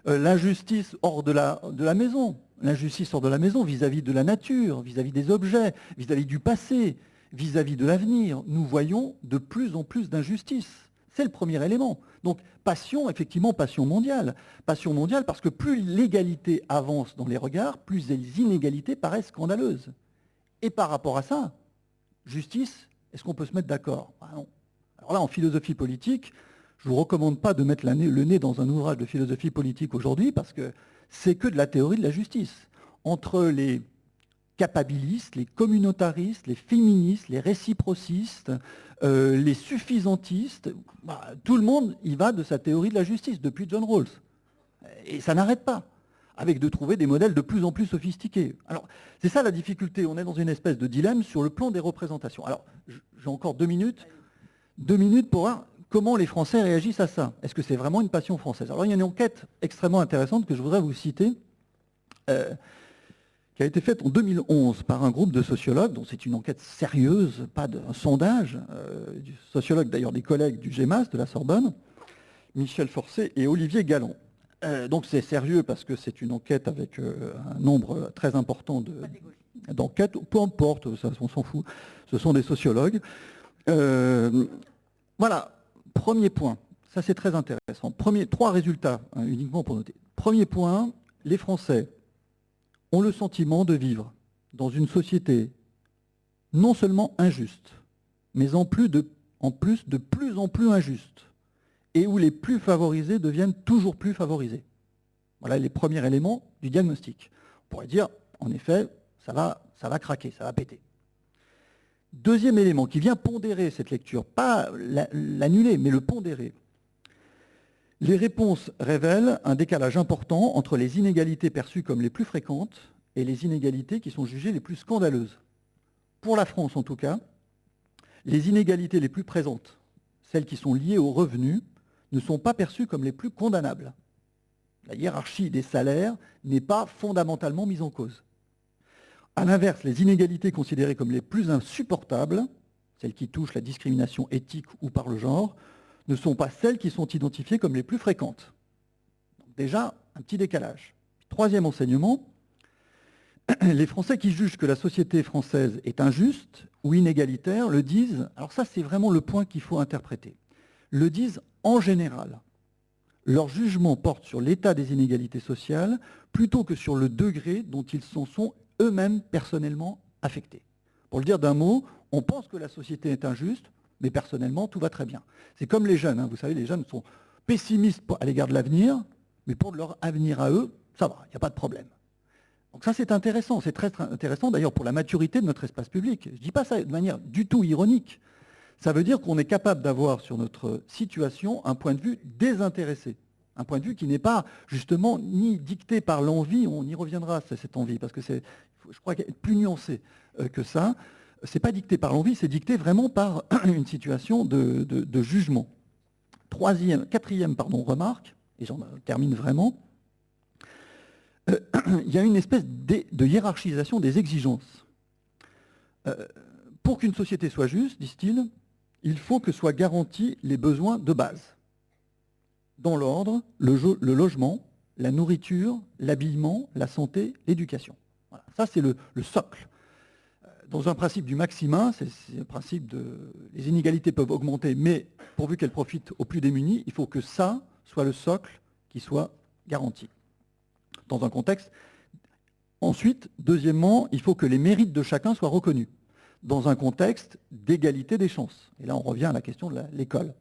L'injustice hors de la maison, l'injustice hors de la maison vis-à-vis de la nature, vis-à-vis des objets, vis-à-vis du passé, vis-à-vis de l'avenir. Nous voyons de plus en plus d'injustice. C'est le premier élément. Donc, passion, effectivement, passion mondiale. Passion mondiale parce que plus l'égalité avance dans les regards, plus les inégalités paraissent scandaleuses. Et par rapport à ça, justice, est-ce qu'on peut se mettre d'accord? Non. Alors là, en philosophie politique, je ne vous recommande pas de mettre le nez dans un ouvrage de philosophie politique aujourd'hui parce que c'est que de la théorie de la justice. Entre les capabilistes, les communautaristes, les féministes, les réciprocistes, les suffisantistes, tout le monde y va de sa théorie de la justice, depuis John Rawls. Et ça n'arrête pas. avec de trouver des modèles de plus en plus sophistiqués. Alors, c'est ça la difficulté, on est dans une espèce de dilemme sur le plan des représentations. Alors, j'ai encore 2 minutes. 2 minutes pour voir comment les Français réagissent à ça. Est-ce que c'est vraiment une passion française? Alors, il y a une enquête extrêmement intéressante que je voudrais vous citer, qui a été faite en 2011 par un groupe de sociologues, dont c'est une enquête sérieuse, pas un sondage, du sociologue d'ailleurs des collègues du GEMAS, de la Sorbonne, Michel Forcé et Olivier Galland. Donc c'est sérieux parce que c'est une enquête avec un nombre très important d'enquêtes, peu importe, ça, on s'en fout, ce sont des sociologues. Voilà, premier point, ça c'est très intéressant. 3 résultats, uniquement pour noter. Premier point, les Français ont le sentiment de vivre dans une société non seulement injuste, mais en plus de plus en plus injuste, et où les plus favorisés deviennent toujours plus favorisés. Voilà les premiers éléments du diagnostic. On pourrait dire, en effet, ça va craquer, ça va péter. Deuxième élément qui vient pondérer cette lecture, pas l'annuler, mais le pondérer. Les réponses révèlent un décalage important entre les inégalités perçues comme les plus fréquentes et les inégalités qui sont jugées les plus scandaleuses. Pour la France en tout cas, les inégalités les plus présentes, celles qui sont liées aux revenus, ne sont pas perçues comme les plus condamnables. La hiérarchie des salaires n'est pas fondamentalement mise en cause. A l'inverse, les inégalités considérées comme les plus insupportables, celles qui touchent la discrimination éthique ou par le genre, ne sont pas celles qui sont identifiées comme les plus fréquentes. Donc déjà, un petit décalage. Troisième enseignement, les Français qui jugent que la société française est injuste ou inégalitaire le disent, alors ça c'est vraiment le point qu'il faut interpréter, le disent en général. Leur jugement porte sur l'état des inégalités sociales plutôt que sur le degré dont ils s'en sont eux-mêmes personnellement affectés. Pour le dire d'un mot, on pense que la société est injuste, mais personnellement, tout va très bien. C'est comme les jeunes, vous savez, les jeunes sont pessimistes à l'égard de l'avenir, mais pour leur avenir à eux, ça va, il n'y a pas de problème. Donc ça, c'est intéressant, c'est très intéressant d'ailleurs pour la maturité de notre espace public. Je ne dis pas ça de manière du tout ironique. Ça veut dire qu'on est capable d'avoir sur notre situation un point de vue désintéressé. Un point de vue qui n'est pas justement ni dicté par l'envie, on y reviendra, c'est cette envie, parce que je crois qu'elle est plus nuancée que ça. C'est pas dicté par l'envie, c'est dicté vraiment par une situation de jugement. Quatrième remarque, et j'en termine vraiment, il y a une espèce de hiérarchisation des exigences. Pour qu'une société soit juste, disent-ils, il faut que soient garantis les besoins de base. Dans l'ordre, le logement, la nourriture, l'habillement, la santé, l'éducation. Voilà. Ça, c'est le socle. Dans un principe du maximin, c'est le principe les inégalités peuvent augmenter, mais pourvu qu'elles profitent aux plus démunis, il faut que ça soit le socle qui soit garanti. Dans un contexte. Ensuite, deuxièmement, il faut que les mérites de chacun soient reconnus, dans un contexte d'égalité des chances. Et là, on revient à la question de l'école.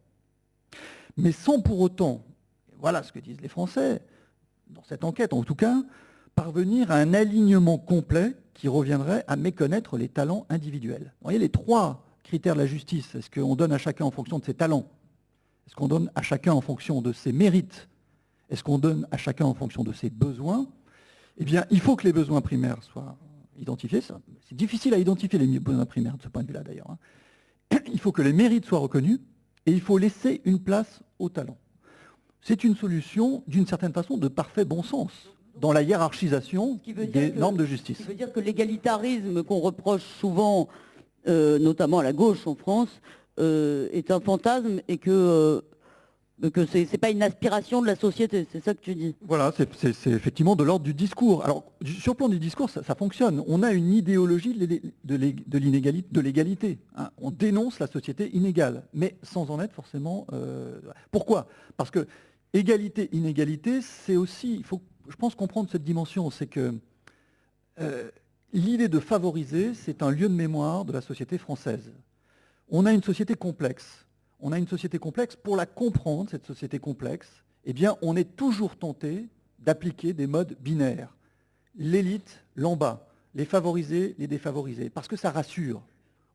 Mais sans pour autant, voilà ce que disent les Français, dans cette enquête en tout cas, parvenir à un alignement complet qui reviendrait à méconnaître les talents individuels. Vous voyez les 3 critères de la justice, est-ce qu'on donne à chacun en fonction de ses talents? Est-ce qu'on donne à chacun en fonction de ses mérites? Est-ce qu'on donne à chacun en fonction de ses besoins? Eh bien, il faut que les besoins primaires soient identifiés. C'est difficile à identifier les besoins primaires de ce point de vue-là d'ailleurs. Il faut que les mérites soient reconnus et il faut laisser une place au talent. C'est une solution, d'une certaine façon, de parfait bon sens dans la hiérarchisation des normes de justice. Ça veut dire que l'égalitarisme qu'on reproche souvent, notamment à la gauche en France, est un fantasme et que c'est pas une aspiration de la société, c'est ça que tu dis? Voilà, c'est effectivement de l'ordre du discours. Alors, sur le plan du discours, ça fonctionne. On a une idéologie de l'égalité. Hein. On dénonce la société inégale, mais sans en être forcément... Pourquoi? Parce que égalité, inégalité, c'est aussi... Il faut, je pense, comprendre cette dimension. C'est que l'idée de favoriser, c'est un lieu de mémoire de la société française. On a une société complexe. On a une société complexe. Pour la comprendre, cette société complexe, eh bien, on est toujours tenté d'appliquer des modes binaires. L'élite, l'en bas, les favorisés, les défavorisés, parce que ça rassure.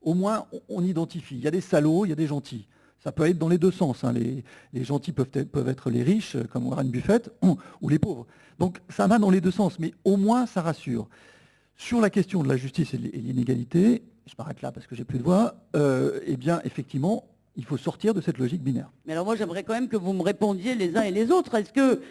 Au moins, on identifie. Il y a des salauds, il y a des gentils. Ça peut être dans les deux sens, hein. Les gentils peuvent être les riches, comme Warren Buffett, ou les pauvres. Donc ça va dans les deux sens, mais au moins ça rassure. Sur la question de la justice et l'inégalité, je m'arrête là parce que j'ai plus de voix, eh bien effectivement, il faut sortir de cette logique binaire. Mais alors moi j'aimerais quand même que vous me répondiez les uns et les autres. Est-ce que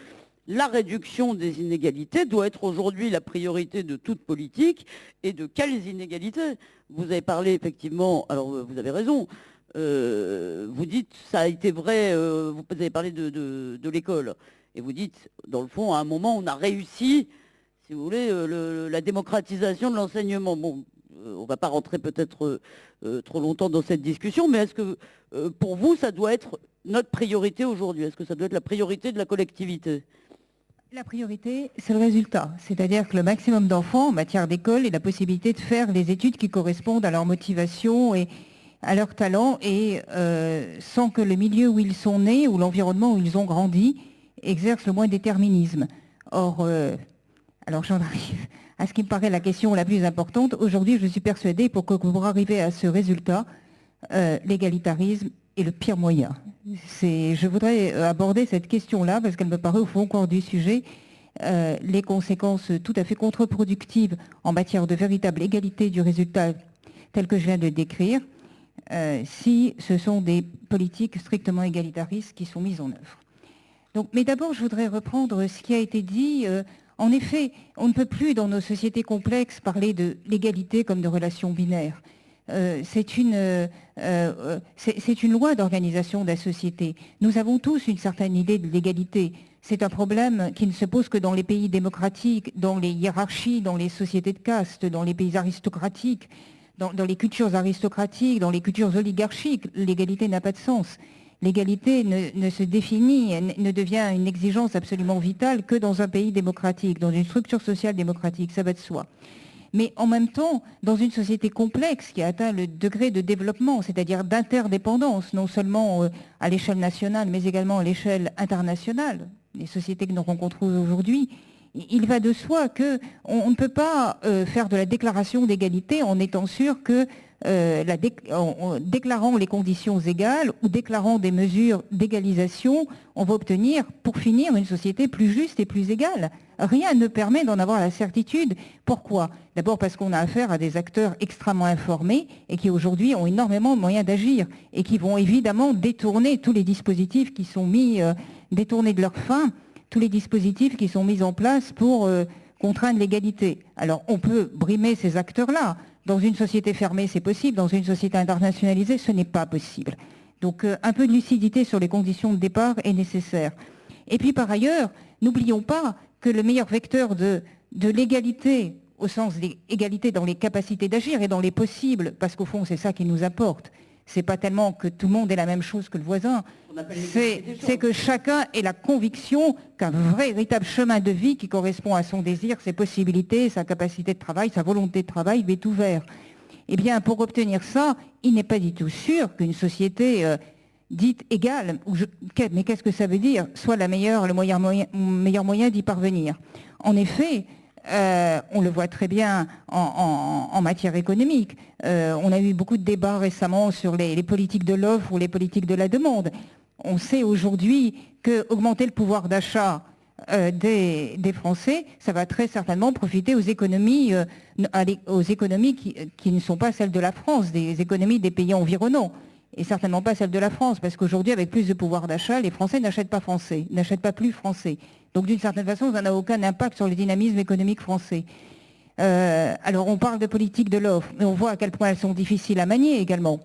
la réduction des inégalités doit être aujourd'hui la priorité de toute politique, et de quelles inégalités? Vous avez parlé effectivement, alors vous avez raison, vous dites, ça a été vrai, vous avez parlé de l'école, et vous dites, dans le fond, à un moment, on a réussi, si vous voulez, la démocratisation de l'enseignement. Bon, on ne va pas rentrer peut-être trop longtemps dans cette discussion, mais est-ce que pour vous, ça doit être notre priorité aujourd'hui? Est-ce que ça doit être la priorité de la collectivité? La priorité, c'est le résultat. C'est-à-dire que le maximum d'enfants en matière d'école aient la possibilité de faire les études qui correspondent à leur motivation et à leur talent, et sans que le milieu où ils sont nés ou l'environnement où ils ont grandi exerce le moins de déterminisme. Or, alors j'en arrive à ce qui me paraît la question la plus importante. Aujourd'hui, je suis persuadée, pour arriver à ce résultat, l'égalitarisme est le pire moyen. Je voudrais aborder cette question-là parce qu'elle me paraît au fond encore du sujet. Les conséquences tout à fait contre-productives en matière de véritable égalité du résultat tel que je viens de décrire, si ce sont des politiques strictement égalitaristes qui sont mises en œuvre. Donc, mais d'abord, je voudrais reprendre ce qui a été dit. En effet, on ne peut plus, dans nos sociétés complexes, parler de l'égalité comme de relations binaires. C'est une loi d'organisation de la société. Nous avons tous une certaine idée de l'égalité. C'est un problème qui ne se pose que dans les pays démocratiques, dans les hiérarchies, dans les sociétés de caste, dans les pays aristocratiques, dans les cultures aristocratiques, dans les cultures oligarchiques. L'égalité n'a pas de sens. L'égalité ne se définit, ne devient une exigence absolument vitale que dans un pays démocratique, dans une structure sociale démocratique, ça va de soi. Mais en même temps, dans une société complexe qui a atteint le degré de développement, c'est-à-dire d'interdépendance, non seulement à l'échelle nationale, mais également à l'échelle internationale, les sociétés que nous rencontrons aujourd'hui, il va de soi qu'on ne peut pas faire de la déclaration d'égalité en étant sûr que, en déclarant les conditions égales ou déclarant des mesures d'égalisation, on va obtenir, pour finir, une société plus juste et plus égale. Rien ne permet d'en avoir la certitude. Pourquoi? D'abord parce qu'on a affaire à des acteurs extrêmement informés et qui aujourd'hui ont énormément de moyens d'agir et qui vont évidemment détourner tous les dispositifs qui sont mis, détourner de leur fin, tous les dispositifs qui sont mis en place pour contraindre l'égalité. Alors on peut brimer ces acteurs-là. Dans une société fermée, c'est possible. Dans une société internationalisée, ce n'est pas possible. Donc un peu de lucidité sur les conditions de départ est nécessaire. Et puis par ailleurs, n'oublions pas que le meilleur vecteur de l'égalité, au sens d'égalité dans les capacités d'agir et dans les possibles, parce qu'au fond c'est ça qui nous importe, c'est pas tellement que tout le monde ait la même chose que le voisin, c'est que chacun ait la conviction qu'un véritable chemin de vie qui correspond à son désir, ses possibilités, sa capacité de travail, sa volonté de travail lui est ouvert. Eh bien, pour obtenir ça, il n'est pas du tout sûr qu'une société dite égale, mais qu'est-ce que ça veut dire, soit le meilleur moyen d'y parvenir. En effet, on le voit très bien en matière économique. On a eu beaucoup de débats récemment sur les politiques de l'offre ou les politiques de la demande. On sait aujourd'hui qu'augmenter le pouvoir d'achat des Français, ça va très certainement profiter aux économies qui ne sont pas celles de la France, des économies des pays environnants. Et certainement pas celles de la France, parce qu'aujourd'hui, avec plus de pouvoir d'achat, les Français n'achètent pas plus français. Donc d'une certaine façon, ça n'a aucun impact sur le dynamisme économique français. Alors on parle de politique de l'offre, mais on voit à quel point elles sont difficiles à manier également.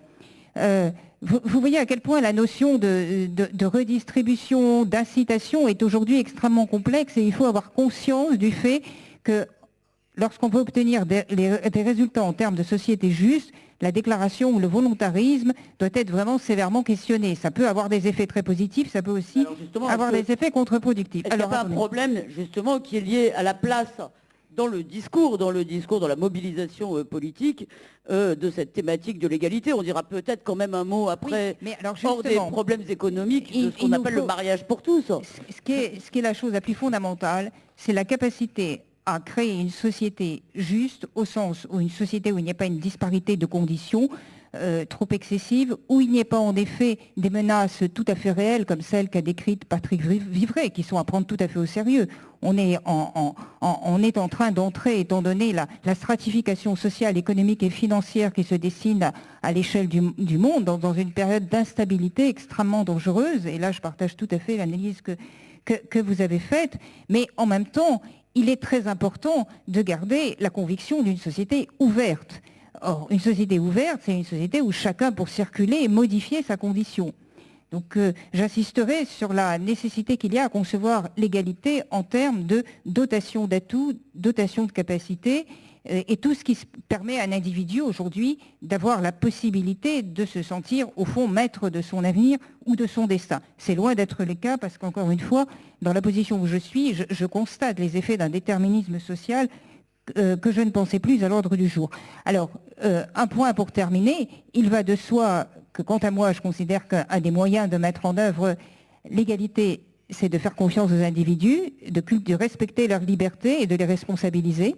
Vous voyez à quel point la notion de redistribution, d'incitation est aujourd'hui extrêmement complexe, et il faut avoir conscience du fait que lorsqu'on veut obtenir des résultats en termes de société juste, la déclaration ou le volontarisme doit être vraiment sévèrement questionné. Ça peut avoir des effets très positifs, ça peut aussi avoir des effets contre-productifs. Est-ce qu'il n'y a pas un problème justement qui est lié à la place dans le discours, dans la mobilisation politique de cette thématique de l'égalité? On dira peut-être quand même un mot après, oui, mais alors hors des problèmes économiques, de ce qu'on appelle le mariage pour tous. Ce qui est la chose la plus fondamentale, c'est la capacité à créer une société juste, au sens où une société où il n'y a pas une disparité de conditions, trop excessive, où il n'y ait pas en effet des menaces tout à fait réelles comme celles qu'a décrites Patrick Vivray, qui sont à prendre tout à fait au sérieux. On est en train d'entrer, étant donné la stratification sociale, économique et financière qui se dessine à l'échelle du monde, dans une période d'instabilité extrêmement dangereuse. Et là, je partage tout à fait l'analyse que vous avez faite. Mais en même temps, il est très important de garder la conviction d'une société ouverte. Or, une société ouverte, c'est une société où chacun, pour circuler, et modifier sa condition. Donc, j'insisterai sur la nécessité qu'il y a à concevoir l'égalité en termes de dotation d'atouts, dotation de capacités, et tout ce qui permet à un individu aujourd'hui d'avoir la possibilité de se sentir, au fond, maître de son avenir ou de son destin. C'est loin d'être le cas parce qu'encore une fois, dans la position où je suis, je constate les effets d'un déterminisme social que je ne pensais plus à l'ordre du jour. Alors, un point pour terminer, il va de soi que, quant à moi, je considère qu'un des moyens de mettre en œuvre l'égalité, c'est de faire confiance aux individus, de respecter leur liberté et de les responsabiliser.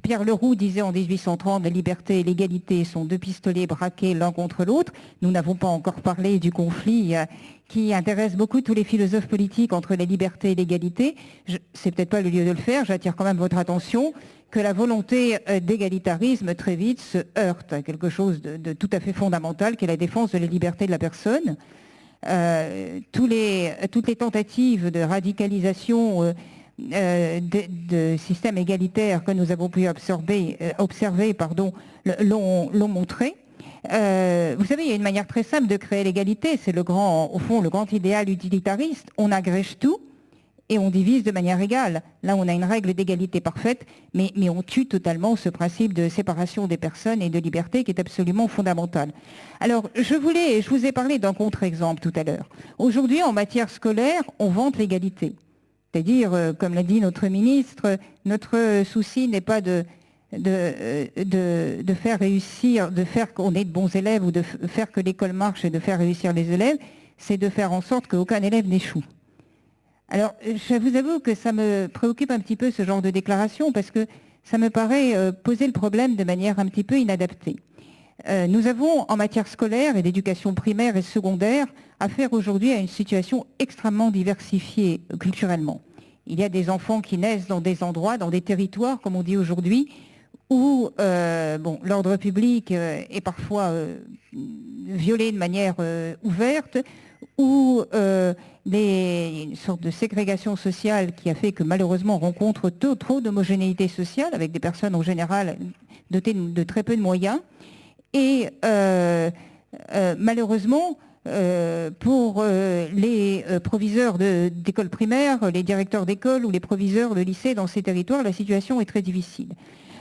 Pierre Leroux disait en 1830, la liberté et l'égalité sont deux pistolets braqués l'un contre l'autre. Nous n'avons pas encore parlé du conflit qui intéresse beaucoup tous les philosophes politiques entre la liberté et l'égalité. C'est peut-être pas le lieu de le faire, j'attire quand même votre attention que la volonté d'égalitarisme très vite se heurte à quelque chose de tout à fait fondamental, qui est la défense de la liberté de la personne. Toutes les tentatives de radicalisation de systèmes égalitaires que nous avons pu observer l'ont montré. Vous savez, il y a une manière très simple de créer l'égalité, c'est au fond, le grand idéal utilitariste. On agrège tout et on divise de manière égale. Là, on a une règle d'égalité parfaite, mais on tue totalement ce principe de séparation des personnes et de liberté qui est absolument fondamental. Alors, je vous ai parlé d'un contre-exemple tout à l'heure. Aujourd'hui, en matière scolaire, on vante l'égalité. C'est-à-dire, comme l'a dit notre ministre, notre souci n'est pas de faire réussir, de faire qu'on ait de bons élèves ou de faire que l'école marche et de faire réussir les élèves, c'est de faire en sorte qu'aucun élève n'échoue. Alors, je vous avoue que ça me préoccupe un petit peu ce genre de déclaration parce que ça me paraît poser le problème de manière un petit peu inadaptée. Nous avons, en matière scolaire et d'éducation primaire et secondaire, affaire aujourd'hui à une situation extrêmement diversifiée culturellement. Il y a des enfants qui naissent dans des endroits, dans des territoires, comme on dit aujourd'hui, où l'ordre public est parfois violé de manière ouverte, où il y a une sorte de ségrégation sociale qui a fait que malheureusement on rencontre trop d'homogénéité sociale avec des personnes en général dotées de très peu de moyens. Et malheureusement, pour les proviseurs d'écoles primaires, les directeurs d'école ou les proviseurs de lycées dans ces territoires, la situation est très difficile.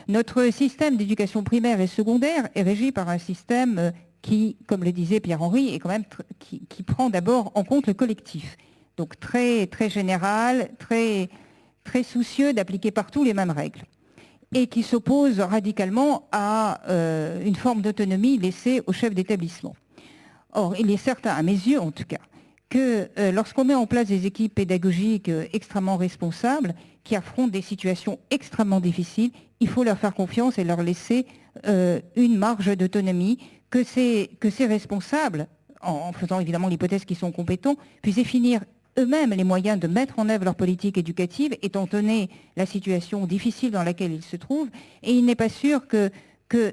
Notre système d'éducation primaire et secondaire est régi par un système qui, comme le disait Pierre-Henri, est quand même qui prend d'abord en compte le collectif. Donc très, très général, très, très soucieux d'appliquer partout les mêmes règles. Et qui s'oppose radicalement à une forme d'autonomie laissée au chef d'établissement. Or, il est certain, à mes yeux en tout cas, que lorsqu'on met en place des équipes pédagogiques extrêmement responsables, qui affrontent des situations extrêmement difficiles, il faut leur faire confiance et leur laisser une marge d'autonomie, que ces responsables, en faisant évidemment l'hypothèse qu'ils sont compétents, puissent définir eux-mêmes les moyens de mettre en œuvre leur politique éducative, étant donné la situation difficile dans laquelle ils se trouvent. Et il n'est pas sûr que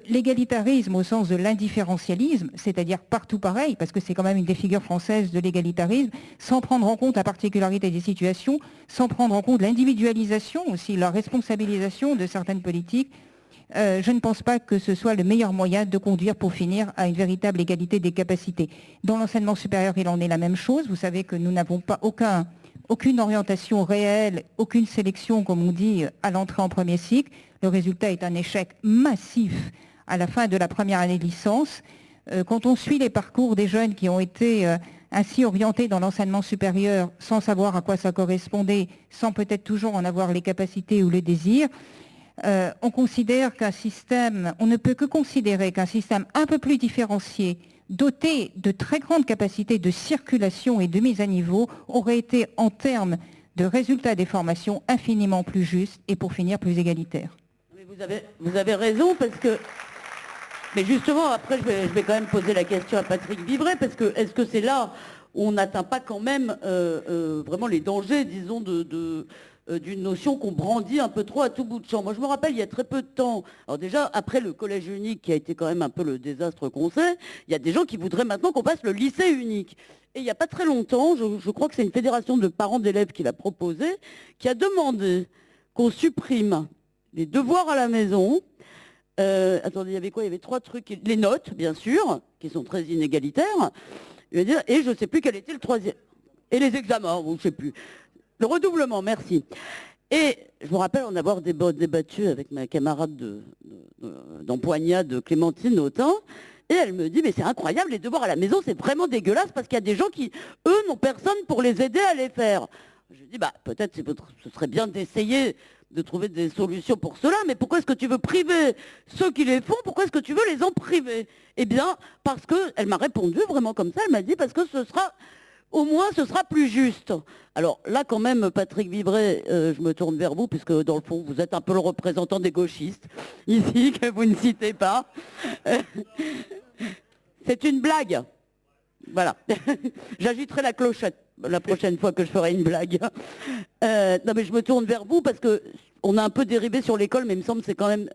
l'égalitarisme au sens de l'indifférencialisme, c'est-à-dire partout pareil, parce que c'est quand même une des figures françaises de l'égalitarisme, sans prendre en compte la particularité des situations, sans prendre en compte l'individualisation aussi, la responsabilisation de certaines politiques, je ne pense pas que ce soit le meilleur moyen de conduire pour finir à une véritable égalité des capacités. Dans l'enseignement supérieur, il en est la même chose. Vous savez que nous n'avons pas aucune orientation réelle, aucune sélection, comme on dit, à l'entrée en premier cycle. Le résultat est un échec massif à la fin de la première année de licence. Quand on suit les parcours des jeunes qui ont été ainsi orientés dans l'enseignement supérieur sans savoir à quoi ça correspondait, sans peut-être toujours en avoir les capacités ou le désir, on ne peut que considérer qu'un système un peu plus différencié, doté de très grandes capacités de circulation et de mise à niveau, aurait été en termes de résultats des formations infiniment plus juste et pour finir plus égalitaire. Mais vous avez raison parce que Mais justement, après, je vais quand même poser la question à Patrick Vibret, parce que est-ce que c'est là où on n'atteint pas quand même vraiment les dangers, disons, d'une notion qu'on brandit un peu trop à tout bout de champ. Moi, je me rappelle, il y a très peu de temps, alors déjà, après le collège unique, qui a été quand même un peu le désastre qu'on sait, il y a des gens qui voudraient maintenant qu'on passe le lycée unique. Et il n'y a pas très longtemps, je crois que c'est une fédération de parents d'élèves qui l'a proposé, qui a demandé qu'on supprime les devoirs à la maison. Attendez, il y avait quoi? Il y avait 3 trucs. Les notes, bien sûr, qui sont très inégalitaires. Et je ne sais plus quel était le 3e. Et les examens, je ne sais plus. Le redoublement, merci. Et je me rappelle en avoir débattu avec ma camarade d'empoignade, Clémentine Autain, et elle me dit, mais c'est incroyable, les devoirs à la maison, c'est vraiment dégueulasse, parce qu'il y a des gens qui, eux, n'ont personne pour les aider à les faire. Je dis, peut-être ce serait bien d'essayer de trouver des solutions pour cela, mais pourquoi est-ce que tu veux priver ceux qui les font? Pourquoi est-ce que tu veux les en priver? Eh bien, parce qu'elle m'a répondu vraiment comme ça, elle m'a dit, parce que au moins, ce sera plus juste. Alors là, quand même, Patrick Vibret, je me tourne vers vous, puisque dans le fond, vous êtes un peu le représentant des gauchistes, ici, que vous ne citez pas. C'est une blague. Voilà. J'agiterai la clochette la prochaine fois que je ferai une blague. Non, mais je me tourne vers vous, parce qu'on a un peu dérivé sur l'école, mais il me semble que c'est quand même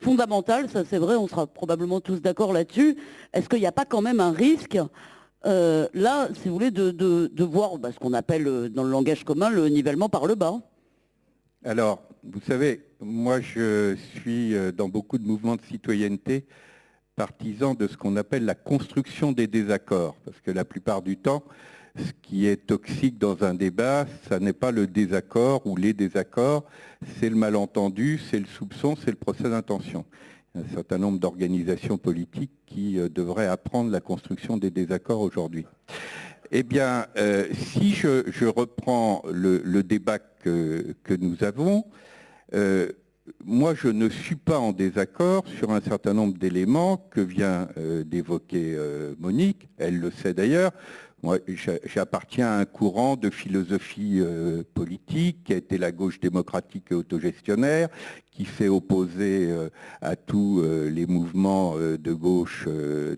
fondamental, ça c'est vrai, on sera probablement tous d'accord là-dessus. Est-ce qu'il n'y a pas quand même un risque là, si vous voulez, de voir ce qu'on appelle dans le langage commun le nivellement par le bas? Alors, vous savez, moi je suis dans beaucoup de mouvements de citoyenneté partisan de ce qu'on appelle la construction des désaccords, parce que la plupart du temps, ce qui est toxique dans un débat, ça n'est pas le désaccord ou les désaccords, c'est le malentendu, c'est le soupçon, c'est le procès d'intention. Un certain nombre d'organisations politiques qui devraient apprendre la construction des désaccords aujourd'hui. Eh bien, si je reprends le débat que nous avons, moi je ne suis pas en désaccord sur un certain nombre d'éléments que vient d'évoquer Monique, elle le sait d'ailleurs. Moi, j'appartiens à un courant de philosophie politique qui a été la gauche démocratique et autogestionnaire, qui s'est opposé à tous les mouvements de gauche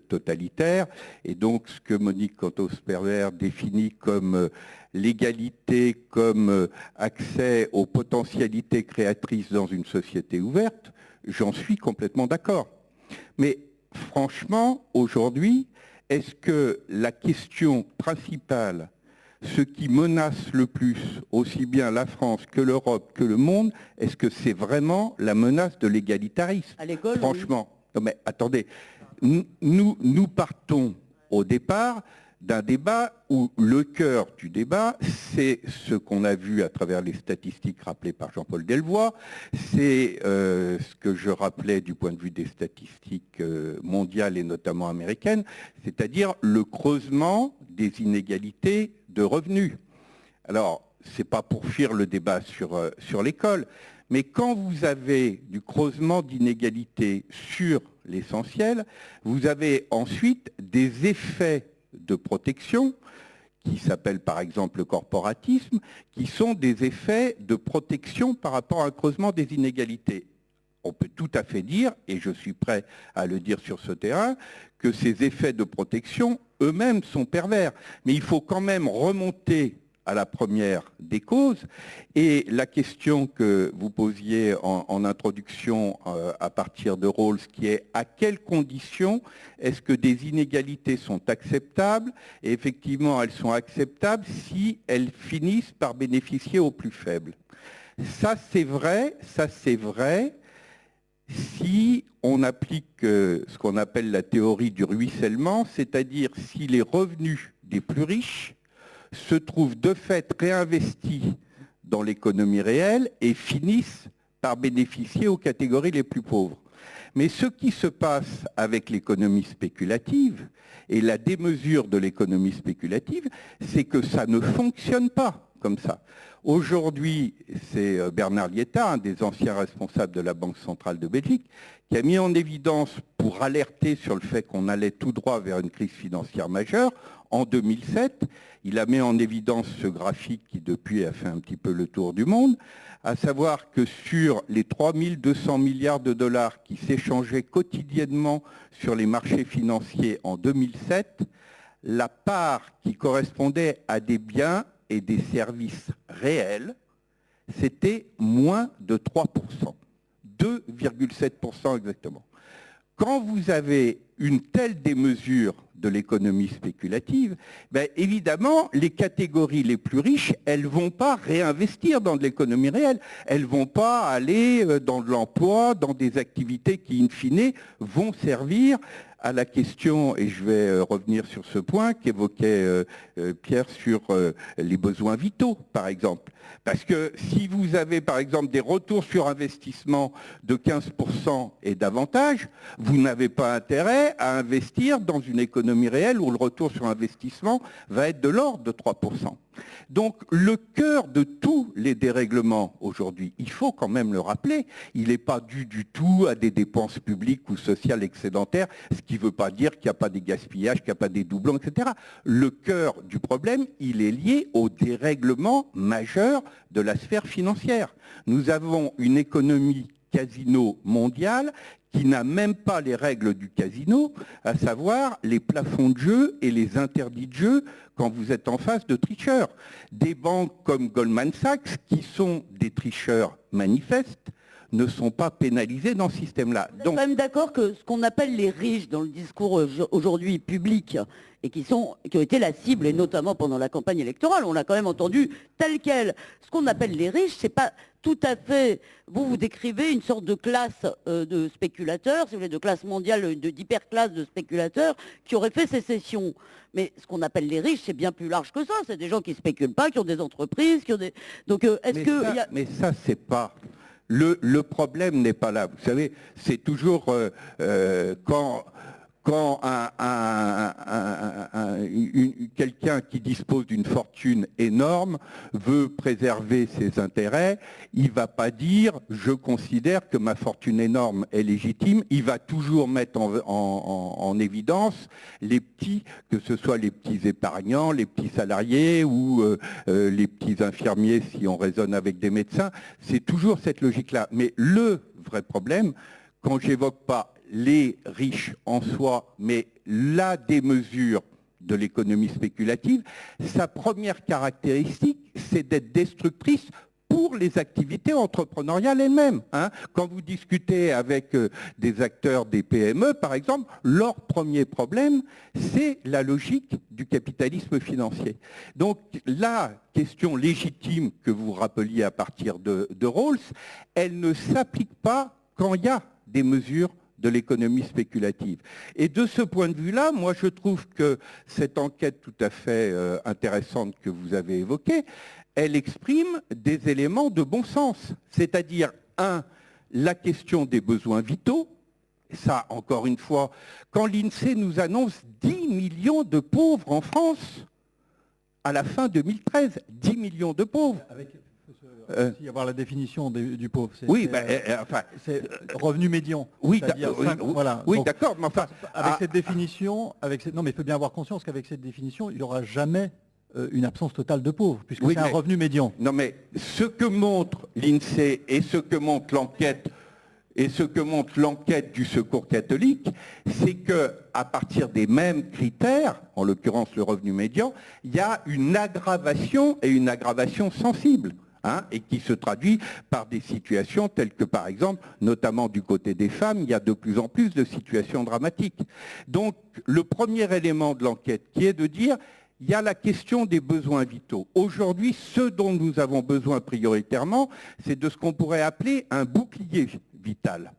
totalitaires. Et donc, ce que Monique Cantos-Pervers définit comme l'égalité, comme accès aux potentialités créatrices dans une société ouverte, j'en suis complètement d'accord. Mais franchement, aujourd'hui, est-ce que la question principale, ce qui menace le plus, aussi bien la France que l'Europe que le monde, est-ce que c'est vraiment la menace de l'égalitarisme? À l'école, franchement, oui. Non mais attendez, nous partons au départ d'un débat où le cœur du débat, c'est ce qu'on a vu à travers les statistiques rappelées par Jean-Paul Delvoye, c'est ce que je rappelais du point de vue des statistiques mondiales et notamment américaines, c'est-à-dire le creusement des inégalités de revenus. Alors, c'est pas pour fuir le débat sur l'école, mais quand vous avez du creusement d'inégalités sur l'essentiel, vous avez ensuite des effets de protection, qui s'appellent par exemple le corporatisme, qui sont des effets de protection par rapport à un creusement des inégalités. On peut tout à fait dire, et je suis prêt à le dire sur ce terrain, que ces effets de protection eux-mêmes sont pervers. Mais il faut quand même remonter à la première des causes. Et la question que vous posiez en introduction à partir de Rawls, qui est à quelles conditions est-ce que des inégalités sont acceptables? Et effectivement, elles sont acceptables si elles finissent par bénéficier aux plus faibles. Ça, c'est vrai si on applique ce qu'on appelle la théorie du ruissellement, c'est-à-dire si les revenus des plus riches se trouvent de fait réinvestis dans l'économie réelle et finissent par bénéficier aux catégories les plus pauvres. Mais ce qui se passe avec l'économie spéculative et la démesure de l'économie spéculative, c'est que ça ne fonctionne pas comme ça. Aujourd'hui, c'est Bernard Lietaert, un des anciens responsables de la Banque centrale de Belgique, qui a mis en évidence pour alerter sur le fait qu'on allait tout droit vers une crise financière majeure. En 2007, il a mis en évidence ce graphique qui depuis a fait un petit peu le tour du monde, à savoir que sur les 3200 milliards de dollars qui s'échangeaient quotidiennement sur les marchés financiers en 2007, la part qui correspondait à des biens et des services réels, c'était moins de 3%, 2,7% exactement. Quand vous avez une telle démesure de l'économie spéculative, ben évidemment, les catégories les plus riches, elles ne vont pas réinvestir dans de l'économie réelle. Elles ne vont pas aller dans de l'emploi, dans des activités qui, in fine, vont servir à la question, et je vais revenir sur ce point qu'évoquait Pierre sur les besoins vitaux, par exemple. Parce que si vous avez, par exemple, des retours sur investissement de 15% et davantage, vous n'avez pas intérêt à investir dans une économie réelle où le retour sur investissement va être de l'ordre de 3%. Donc le cœur de tous les dérèglements aujourd'hui, il faut quand même le rappeler, il n'est pas dû du tout à des dépenses publiques ou sociales excédentaires, ce qui ne veut pas dire qu'il n'y a pas des gaspillages, qu'il n'y a pas des doublons, etc. Le cœur du problème, il est lié au dérèglement majeur de la sphère financière. Nous avons une économie casino mondiale qui n'a même pas les règles du casino, à savoir les plafonds de jeu et les interdits de jeu quand vous êtes en face de tricheurs. Des banques comme Goldman Sachs, qui sont des tricheurs manifestes, ne sont pas pénalisés dans ce système-là. Vous êtes quand même d'accord que ce qu'on appelle les riches dans le discours aujourd'hui public et qui ont été la cible, et notamment pendant la campagne électorale, on l'a quand même entendu tel quel. Ce qu'on appelle les riches, c'est pas tout à fait... Vous décrivez une sorte de classe de spéculateurs, si vous voulez, de classe mondiale, d'hyperclasse de spéculateurs qui auraient fait sécession. Mais ce qu'on appelle les riches, c'est bien plus large que ça. C'est des gens qui ne spéculent pas, qui ont des entreprises, qui ont des... Donc, est-ce que... Mais ça, c'est pas... Le problème n'est pas là. Vous savez, c'est toujours quand quelqu'un qui dispose d'une fortune énorme veut préserver ses intérêts, il ne va pas dire « je considère que ma fortune énorme est légitime », il va toujours mettre en évidence les petits, que ce soit les petits épargnants, les petits salariés ou les petits infirmiers si on raisonne avec des médecins. C'est toujours cette logique-là. Mais le vrai problème, quand j'évoque pas les riches en soi, mais la démesure de l'économie spéculative, sa première caractéristique, c'est d'être destructrice pour les activités entrepreneuriales elles-mêmes. Quand vous discutez avec des acteurs des PME, par exemple, leur premier problème, c'est la logique du capitalisme financier. Donc la question légitime que vous rappeliez à partir de Rawls, elle ne s'applique pas quand il y a des mesures de l'économie spéculative. Et de ce point de vue-là, moi je trouve que cette enquête tout à fait intéressante que vous avez évoquée, elle exprime des éléments de bon sens. C'est-à-dire, la question des besoins vitaux. Ça, encore une fois, quand l'INSEE nous annonce 10 millions de pauvres en France, à la fin 2013, 10 millions de pauvres. Il y avoir la définition du pauvre. Oui, c'est revenu médian. Oui, voilà. Oui, d'accord, mais enfin... Avec cette définition, non mais il faut bien avoir conscience qu'avec cette définition, il n'y aura jamais une absence totale de pauvres, puisque c'est un revenu médian. Non mais ce que montre l'INSEE et ce que montre l'enquête du Secours catholique, c'est que à partir des mêmes critères, en l'occurrence le revenu médian, il y a une aggravation et une aggravation sensible. Et qui se traduit par des situations telles que, par exemple, notamment du côté des femmes, il y a de plus en plus de situations dramatiques. Donc, le premier élément de l'enquête, qui est de dire, il y a la question des besoins vitaux. Aujourd'hui, ce dont nous avons besoin prioritairement, c'est de ce qu'on pourrait appeler un bouclier vital,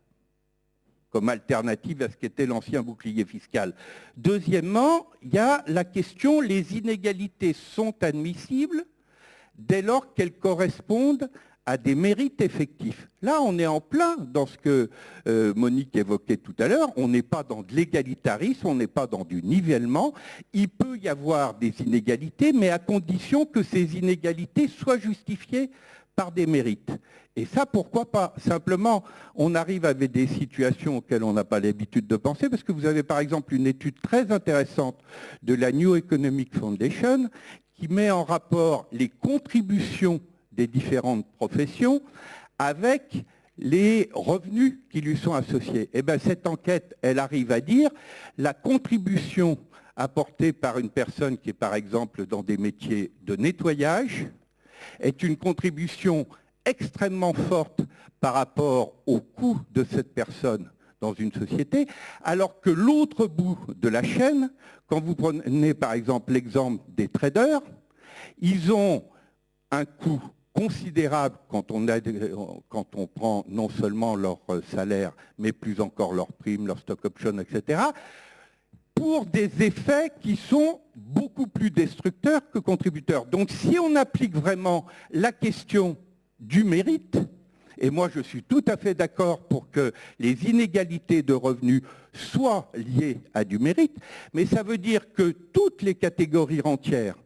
comme alternative à ce qu'était l'ancien bouclier fiscal. Deuxièmement, il y a la question, les inégalités sont admissibles dès lors qu'elles correspondent à des mérites effectifs. Là, on est en plein dans ce que Monique évoquait tout à l'heure. On n'est pas dans de l'égalitarisme, on n'est pas dans du nivellement. Il peut y avoir des inégalités, mais à condition que ces inégalités soient justifiées par des mérites. Et ça, pourquoi pas? Simplement, on arrive avec des situations auxquelles on n'a pas l'habitude de penser, parce que vous avez par exemple une étude très intéressante de la New Economic Foundation qui met en rapport les contributions des différentes professions avec les revenus qui lui sont associés. Et bien, cette enquête, elle arrive à dire la contribution apportée par une personne qui est par exemple dans des métiers de nettoyage est une contribution extrêmement forte par rapport au coût de cette personne dans une société, alors que l'autre bout de la chaîne, quand vous prenez par exemple l'exemple des traders, ils ont un coût considérable quand on prend non seulement leur salaire, mais plus encore leurs primes, leurs stock options, etc., pour des effets qui sont beaucoup plus destructeurs que contributeurs. Donc si on applique vraiment la question du mérite, et moi je suis tout à fait d'accord pour que les inégalités de revenus soient liées à du mérite, mais ça veut dire que toutes les catégories rentières,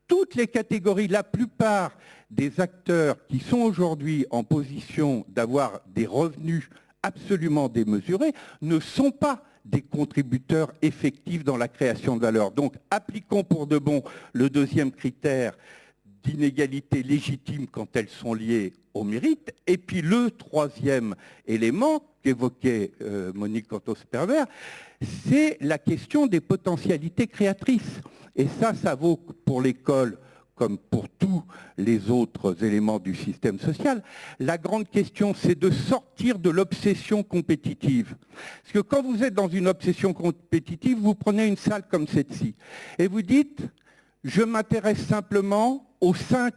toutes les catégories, la plupart des acteurs qui sont aujourd'hui en position d'avoir des revenus absolument démesurés ne sont pas des contributeurs effectifs dans la création de valeur. Donc appliquons pour de bon le deuxième critère d'inégalité légitime quand elles sont liées au mérite. Et puis le troisième élément qu'évoquait Monique Cantos-Pervers, c'est la question des potentialités créatrices. Et ça vaut pour l'école comme pour tous les autres éléments du système social. La grande question, c'est de sortir de l'obsession compétitive. Parce que quand vous êtes dans une obsession compétitive, vous prenez une salle comme celle-ci et vous dites, je m'intéresse simplement aux 5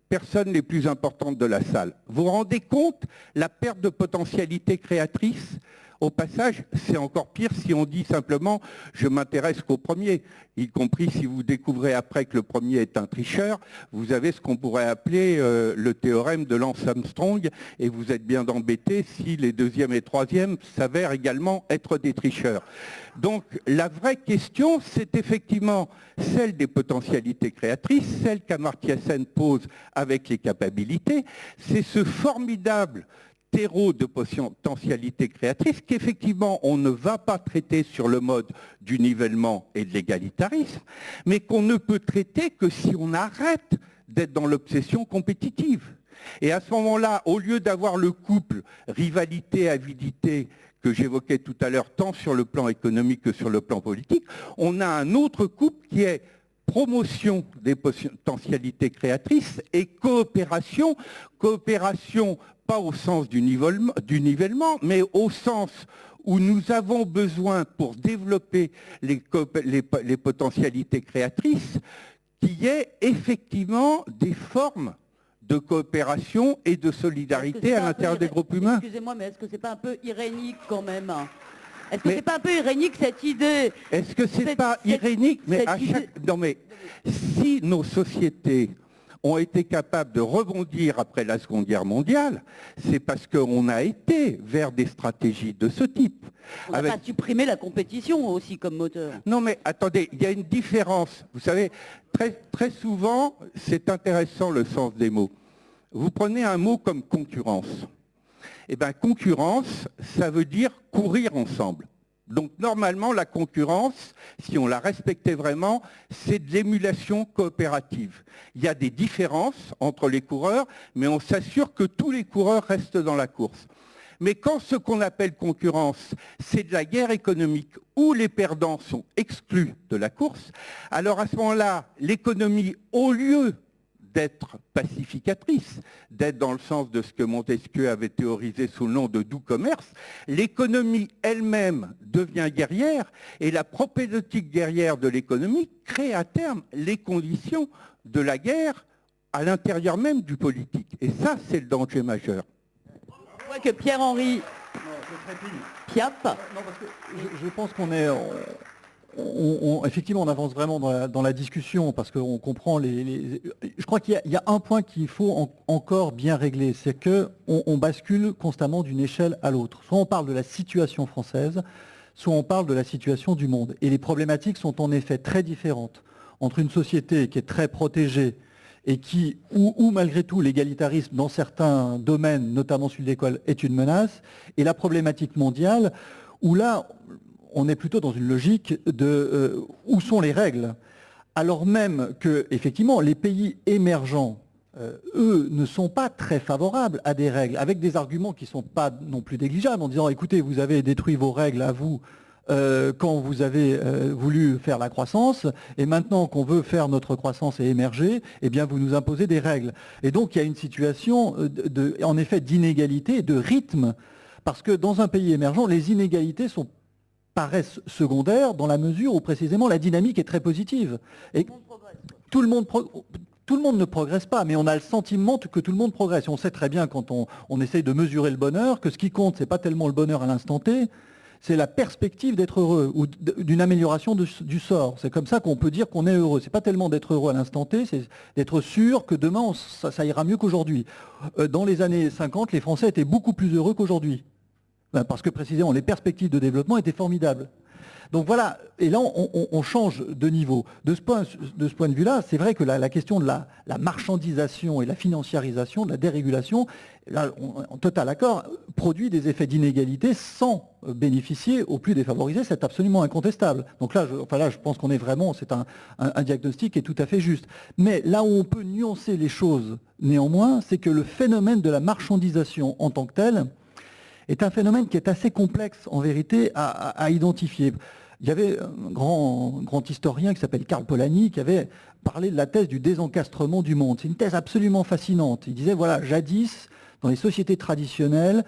personnes les plus importantes de la salle. Vous vous rendez compte la perte de potentialité créatrice? Au passage, c'est encore pire si on dit simplement « je m'intéresse qu'au premier », y compris si vous découvrez après que le premier est un tricheur, vous avez ce qu'on pourrait appeler le théorème de Lance-Armstrong, et vous êtes bien embêté si les deuxièmes et troisièmes s'avèrent également être des tricheurs. Donc la vraie question, c'est effectivement celle des potentialités créatrices, celle qu'Amartya Sen pose avec les capacités, c'est ce formidable terreau de potentialité créatrice qu'effectivement on ne va pas traiter sur le mode du nivellement et de l'égalitarisme, mais qu'on ne peut traiter que si on arrête d'être dans l'obsession compétitive. Et à ce moment-là, au lieu d'avoir le couple rivalité-avidité que j'évoquais tout à l'heure, tant sur le plan économique que sur le plan politique, on a un autre couple qui est promotion des potentialités créatrices et coopération pas au sens du nivellement, mais au sens où nous avons besoin pour développer les potentialités créatrices, qu'il y ait effectivement des formes de coopération et de solidarité à l'intérieur des groupes humains. Excusez-moi, mais est-ce que c'est pas un peu irénique quand même? Est-ce que c'est pas un peu irénique cette idée? Est-ce que c'est pas irénique? Mais à chaque... Non mais si nos sociétés ont été capables de rebondir après la Seconde Guerre mondiale, c'est parce qu'on a été vers des stratégies de ce type. On n'a pas supprimé la compétition aussi comme moteur. Non mais attendez, il y a une différence. Vous savez, très souvent, c'est intéressant le sens des mots. Vous prenez un mot comme concurrence. Eh bien, concurrence, ça veut dire courir ensemble. Donc normalement, la concurrence, si on la respectait vraiment, c'est de l'émulation coopérative. Il y a des différences entre les coureurs, mais on s'assure que tous les coureurs restent dans la course. Mais quand ce qu'on appelle concurrence, c'est de la guerre économique où les perdants sont exclus de la course, alors à ce moment-là, l'économie, au lieu d'être pacificatrice, d'être dans le sens de ce que Montesquieu avait théorisé sous le nom de doux commerce, l'économie elle-même devient guerrière et la propédeutique guerrière de l'économie crée à terme les conditions de la guerre à l'intérieur même du politique. Et ça, c'est le danger majeur. Je vois que Pierre-Henri Piaf... Non, parce que je pense qu'on est... effectivement, on avance vraiment dans la discussion parce qu'on comprend Je crois qu'il y a un point qu'il faut encore bien régler, c'est qu'on bascule constamment d'une échelle à l'autre. Soit on parle de la situation française, soit on parle de la situation du monde. Et les problématiques sont en effet très différentes entre une société qui est très protégée et où malgré tout l'égalitarisme dans certains domaines, notamment celui de l'école, est une menace, et la problématique mondiale, où là, on est plutôt dans une logique de où sont les règles, alors même que, effectivement, les pays émergents, eux, ne sont pas très favorables à des règles, avec des arguments qui ne sont pas non plus négligeables, en disant, écoutez, vous avez détruit vos règles à vous quand vous avez voulu faire la croissance, et maintenant qu'on veut faire notre croissance et émerger, eh bien, vous nous imposez des règles. Et donc, il y a une situation, en effet, d'inégalité, de rythme, parce que dans un pays émergent, les inégalités paraissent secondaires dans la mesure où, précisément, la dynamique est très positive. Et tout le monde ne progresse pas, mais on a le sentiment que tout le monde progresse. On sait très bien, quand on essaye de mesurer le bonheur, que ce qui compte, ce n'est pas tellement le bonheur à l'instant T, c'est la perspective d'être heureux ou d'une amélioration du sort. C'est comme ça qu'on peut dire qu'on est heureux. Ce n'est pas tellement d'être heureux à l'instant T, c'est d'être sûr que demain, ça ira mieux qu'aujourd'hui. Dans les années 50, les Français étaient beaucoup plus heureux qu'aujourd'hui. Parce que précisément, les perspectives de développement étaient formidables. Donc voilà, et là on change de niveau. De ce point de vue-là, c'est vrai que la question de la marchandisation et la financiarisation, de la dérégulation, là, en total accord, produit des effets d'inégalité sans bénéficier aux plus défavorisés, c'est absolument incontestable. Donc là, je pense qu'on est vraiment, c'est un diagnostic qui est tout à fait juste. Mais là où on peut nuancer les choses, néanmoins, c'est que le phénomène de la marchandisation en tant que tel est un phénomène qui est assez complexe, en vérité, à identifier. Il y avait un grand historien qui s'appelle Karl Polanyi qui avait parlé de la thèse du désencastrement du monde. C'est une thèse absolument fascinante. Il disait, voilà, jadis, dans les sociétés traditionnelles,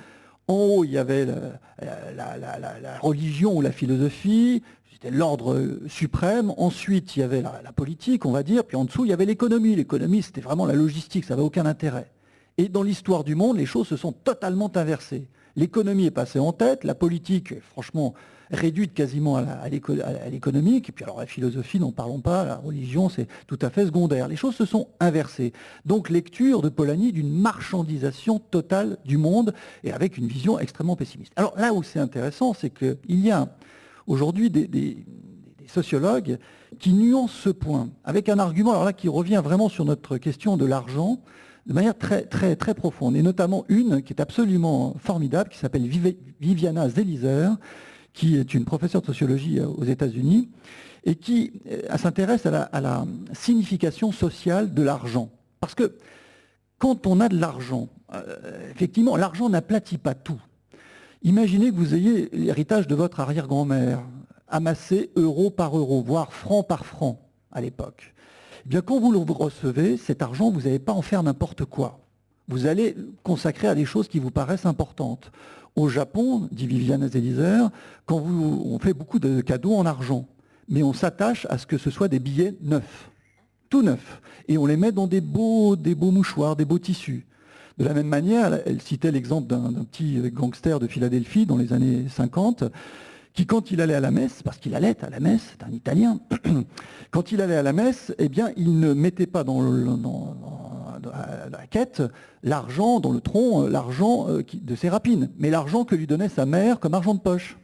en haut, il y avait la religion ou la philosophie, c'était l'ordre suprême. Ensuite, il y avait la politique, on va dire. Puis en dessous, il y avait l'économie. L'économie, c'était vraiment la logistique, ça n'avait aucun intérêt. Et dans l'histoire du monde, les choses se sont totalement inversées. L'économie est passée en tête, la politique, franchement, réduite quasiment à l'économique, et puis alors la philosophie, n'en parlons pas, la religion, c'est tout à fait secondaire. Les choses se sont inversées. Donc lecture de Polanyi d'une marchandisation totale du monde, et avec une vision extrêmement pessimiste. Alors là où c'est intéressant, c'est qu'il y a aujourd'hui des sociologues qui nuancent ce point, avec un argument, alors là, qui revient vraiment sur notre question de l'argent, de manière très, très, très profonde, et notamment une qui est absolument formidable, qui s'appelle Viviana Zelizer, qui est une professeure de sociologie aux États-Unis, et qui s'intéresse à la signification sociale de l'argent. Parce que quand on a de l'argent, effectivement, l'argent n'aplatit pas tout. Imaginez que vous ayez l'héritage de votre arrière-grand-mère, amassé euro par euro, voire franc par franc à l'époque. Eh bien, quand vous le recevez, cet argent, vous n'allez pas en faire n'importe quoi. Vous allez consacrer à des choses qui vous paraissent importantes. Au Japon, dit Viviana Zelizer, on fait beaucoup de cadeaux en argent, mais on s'attache à ce que ce soit des billets neufs, tout neufs, et on les met dans des beaux mouchoirs, des beaux tissus. De la même manière, elle citait l'exemple d'un petit gangster de Philadelphie dans les années 50, qui, quand il allait à la messe, parce qu'il allait à la messe, c'est un Italien, quand il allait à la messe, eh bien, il ne mettait pas dans la quête l'argent, dans le tronc, l'argent de ses rapines, mais l'argent que lui donnait sa mère comme argent de poche.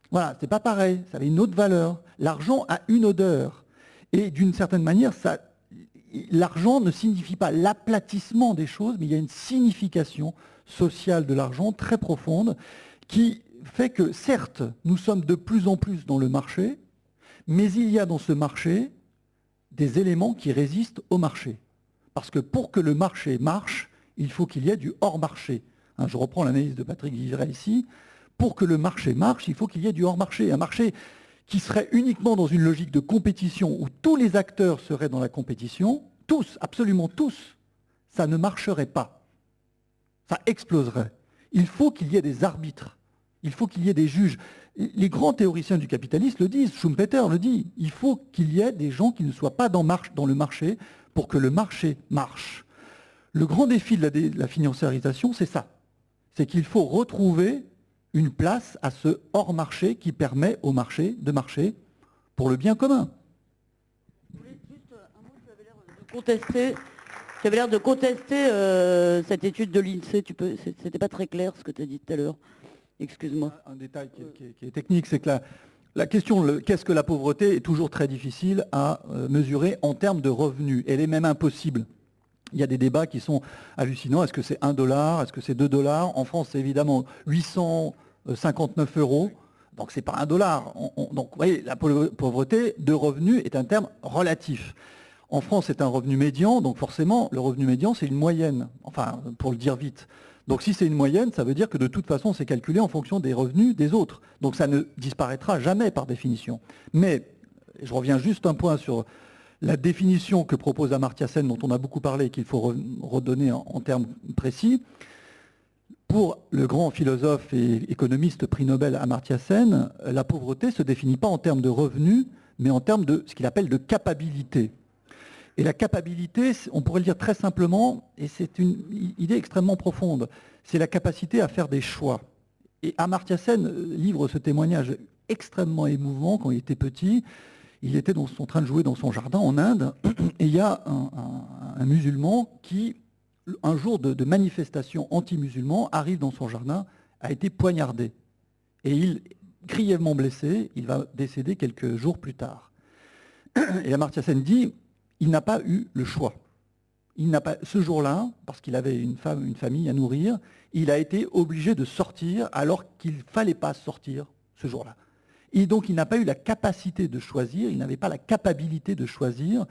Voilà, c'est pas pareil, ça avait une autre valeur. L'argent a une odeur, et d'une certaine manière, l'argent ne signifie pas l'aplatissement des choses, mais il y a une signification sociale de l'argent très profonde qui fait que, certes, nous sommes de plus en plus dans le marché, mais il y a dans ce marché des éléments qui résistent au marché. Parce que pour que le marché marche, il faut qu'il y ait du hors-marché. Je reprends l'analyse de Patrick Vivray ici. Pour que le marché marche, il faut qu'il y ait du hors-marché. Un marché qui serait uniquement dans une logique de compétition, où tous les acteurs seraient dans la compétition, tous, absolument tous, ça ne marcherait pas. Ça exploserait. Il faut qu'il y ait des arbitres. Il faut qu'il y ait des juges. Les grands théoriciens du capitalisme le disent, Schumpeter le dit, il faut qu'il y ait des gens qui ne soient pas dans le marché pour que le marché marche. Le grand défi de la financiarisation, c'est ça. C'est qu'il faut retrouver une place à ce hors-marché qui permet au marché de marcher pour le bien commun. Je voulais juste un mot, tu avais l'air de contester cette étude de l'INSEE. C'était pas très clair ce que tu as dit tout à l'heure. Excuse-moi. Un détail qui est technique, c'est que la question, qu'est-ce que la pauvreté, est toujours très difficile à mesurer en termes de revenus. Elle est même impossible. Il y a des débats qui sont hallucinants. Est-ce que c'est 1 $? Est-ce que c'est 2 $? En France, c'est évidemment 859 €. Donc c'est pas 1 $. Donc vous voyez, la pauvreté de revenus est un terme relatif. En France, c'est un revenu médian, donc forcément, le revenu médian, c'est une moyenne, enfin, pour le dire vite. Donc si c'est une moyenne, ça veut dire que de toute façon, c'est calculé en fonction des revenus des autres. Donc ça ne disparaîtra jamais par définition. Mais, je reviens juste un point sur la définition que propose Amartya Sen, dont on a beaucoup parlé et qu'il faut redonner en termes précis. Pour le grand philosophe et économiste prix Nobel Amartya Sen, la pauvreté ne se définit pas en termes de revenus, mais en termes de ce qu'il appelle de capacité. Et la capacité, on pourrait le dire très simplement, et c'est une idée extrêmement profonde, c'est la capacité à faire des choix. Et Amartya Sen livre ce témoignage extrêmement émouvant quand il était petit. Il était en train de jouer dans son jardin en Inde, et il y a un musulman qui, un jour de manifestation anti-musulman, arrive dans son jardin, a été poignardé. Et il, grièvement blessé, il va décéder quelques jours plus tard. Et Amartya Sen dit, il n'a pas eu le choix. Il n'a pas, ce jour-là, parce qu'il avait une famille à nourrir, il a été obligé de sortir alors qu'il ne fallait pas sortir ce jour-là. Et donc il n'a pas eu la capacité de choisir, il n'avait pas la capacité de choisir,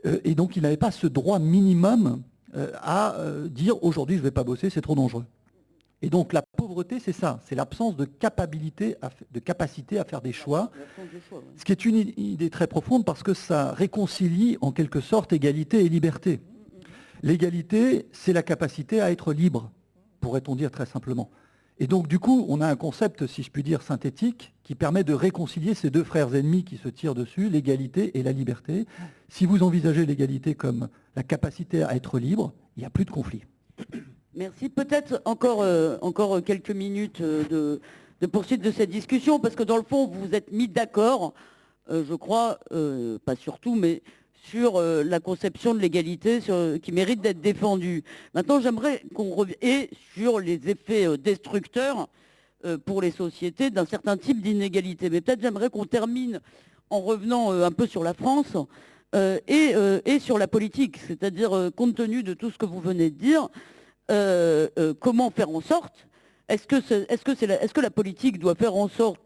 et donc il n'avait pas ce droit minimum à dire aujourd'hui je ne vais pas bosser, c'est trop dangereux. Et donc la pauvreté, c'est ça, c'est l'absence de capacité à faire des choix, ce qui est une idée très profonde parce que ça réconcilie en quelque sorte égalité et liberté. L'égalité, c'est la capacité à être libre, pourrait-on dire très simplement. Et donc du coup, on a un concept, si je puis dire, synthétique, qui permet de réconcilier ces deux frères ennemis qui se tirent dessus, l'égalité et la liberté. Si vous envisagez l'égalité comme la capacité à être libre, il n'y a plus de conflit. Merci. Peut-être encore quelques minutes de poursuite de cette discussion, parce que dans le fond, vous vous êtes mis d'accord, je crois, pas sur tout, mais sur la conception de l'égalité qui mérite d'être défendue. Maintenant, j'aimerais qu'on revienne et sur les effets destructeurs pour les sociétés d'un certain type d'inégalité. Mais peut-être j'aimerais qu'on termine en revenant un peu sur la France et sur la politique, c'est-à-dire compte tenu de tout ce que vous venez de dire, comment faire en sorte, est-ce que la politique peut faire en sorte